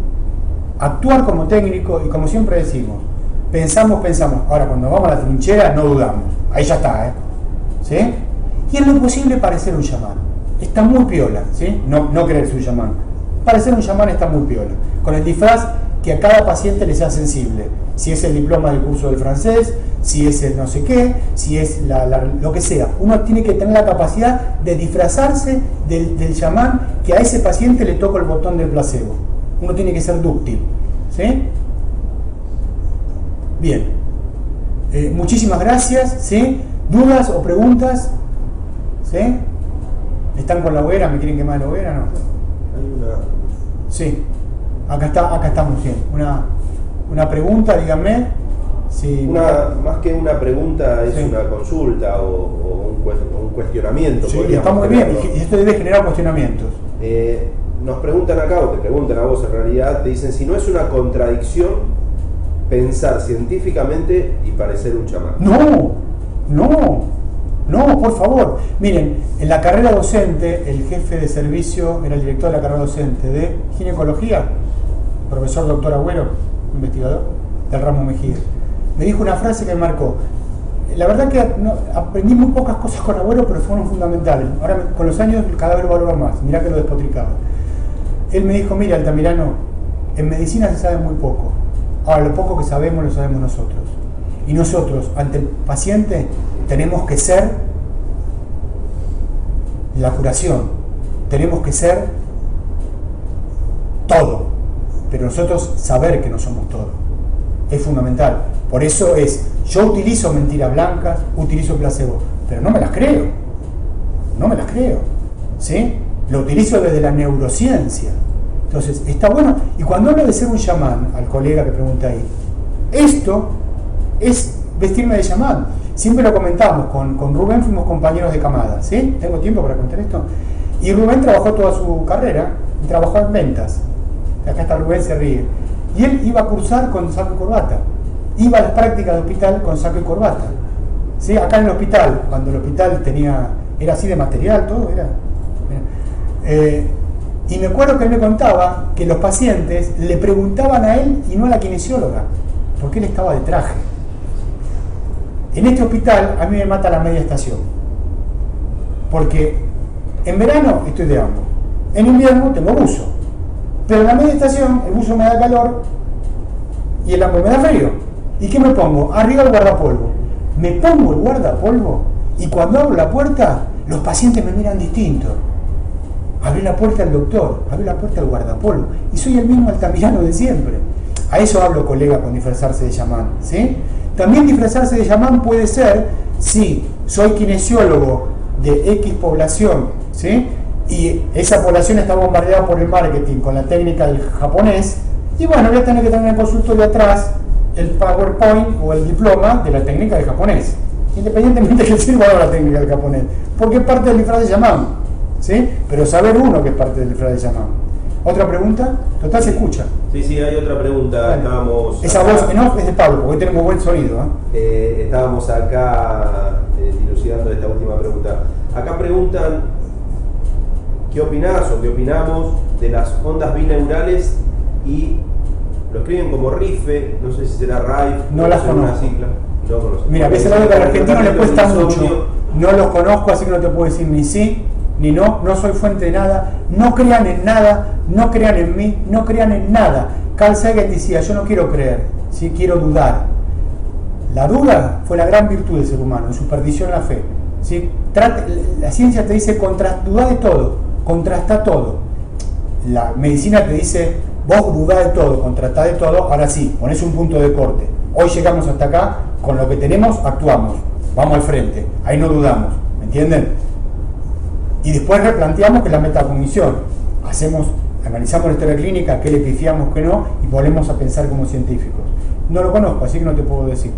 actuar como técnico y como siempre decimos, pensamos. Ahora, cuando vamos a la trinchera, no dudamos. Ahí ya está, ¿sí? Y en lo posible parecer un chamán. Está muy piola, ¿sí? No creerse un chamán. Parecer un chamán está muy piola. Con el disfraz que a cada paciente le sea sensible. Si es el diploma del curso del francés, si es el no sé qué, si es lo que sea. Uno tiene que tener la capacidad de disfrazarse del chamán que a ese paciente le toca el botón del placebo. Uno tiene que ser dúctil, ¿sí? Bien. Muchísimas gracias, ¿sí? ¿Dudas o preguntas? ¿Sí? ¿Están con la hoguera? ¿Me quieren quemar la hoguera? No. Hay una... Sí. Acá estamos, bien. Una pregunta, díganme. Sí. Más que una pregunta, es sí. Una consulta o un cuestionamiento. Sí, está muy bien, y esto debe generar cuestionamientos. Nos preguntan acá, o te preguntan a vos en realidad, te dicen si no es una contradicción pensar científicamente y parecer un chamán. No, por favor. Miren, en la carrera docente, el jefe de servicio era el director de la carrera docente de ginecología, profesor doctor Agüero, investigador del ramo Mejía. Me dijo una frase que me marcó. La verdad que aprendí muy pocas cosas con Agüero, pero fueron fundamentales. Ahora, con los años, cada vez lo valoro más. Mirá que lo despotricaba. Él me dijo, mira, Altamirano, en medicina se sabe muy poco. Ahora, lo poco que sabemos, lo sabemos nosotros. Y nosotros, ante el paciente, tenemos que ser la curación. Tenemos que ser todo. Pero nosotros saber que no somos todo. Es fundamental. Por eso yo utilizo mentiras blancas, utilizo placebo, pero no me las creo. No me las creo. ¿Sí? Lo utilizo desde la neurociencia. Entonces, está bueno. Y cuando hablo de ser un chamán, al colega que pregunta ahí, esto es vestirme de chamán. Siempre lo comentamos, con Rubén fuimos compañeros de camada, ¿sí? ¿Tengo tiempo para contar esto? Y Rubén trabajó toda su carrera, y trabajó en ventas. Acá está Rubén, se ríe. Y él iba a cursar con saco y corbata. Iba a las prácticas de hospital con saco y corbata. ¿Sí? Acá en el hospital, cuando el hospital era así de material, todo era. Y me acuerdo que él me contaba que los pacientes le preguntaban a él y no a la kinesióloga, porque él estaba de traje. En este hospital a mí me mata la media estación, porque en verano estoy de hambo, en invierno tengo buzo, pero en la media estación el buzo me da calor y el ambo me da frío. ¿Y qué me pongo? Arriba el guardapolvo. Me pongo el guardapolvo y cuando abro la puerta los pacientes me miran distinto. Abrí la puerta al doctor, abrí la puerta al guardapolvo y soy el mismo Altamirano de siempre. A eso hablo, colega, con disfrazarse de chamán, ¿sí? También disfrazarse de chamán puede ser si soy kinesiólogo de X población, ¿sí? Y esa población está bombardeada por el marketing con la técnica del japonés, y bueno, voy a tener que tener en el consultorio atrás el PowerPoint o el diploma de la técnica del japonés, independientemente de que sirva o no la técnica del japonés, porque es parte del disfraz de chamán, ¿sí? Pero saber uno que es parte del disfraz de chamán. ¿Otra pregunta? Total, se escucha. Sí, hay otra pregunta. Vale. Estábamos esa acá, voz en off es de Pablo, porque tenemos buen sonido. Estábamos acá dilucidando esta última pregunta. Acá preguntan, ¿qué opinás o qué opinamos de las ondas bineurales? Y lo escriben como RIFE, no sé si será RAIF. No las conozco. Una sigla. No conozco. Mira, ese lado que al argentino le cuesta mucho. No los conozco, así que no te puedo decir ni sí ni no. No soy fuente de nada. No crean en nada. No crean en mí. No crean en nada. Carl Sagan decía, yo no quiero creer, sí quiero dudar. La duda fue la gran virtud del ser humano, en su perdición la fe. ¿Sí? La ciencia te dice, dudá de todo, contrastá todo. La medicina te dice, vos dudá de todo, contrastá de todo, ahora sí, ponés un punto de corte. Hoy llegamos hasta acá, con lo que tenemos actuamos, vamos al frente, ahí no dudamos, ¿me entienden? Y después replanteamos que la metacognición, analizamos la historia clínica, qué le pifiamos, qué no, y volvemos a pensar como científicos. No lo conozco, así que no te puedo decir.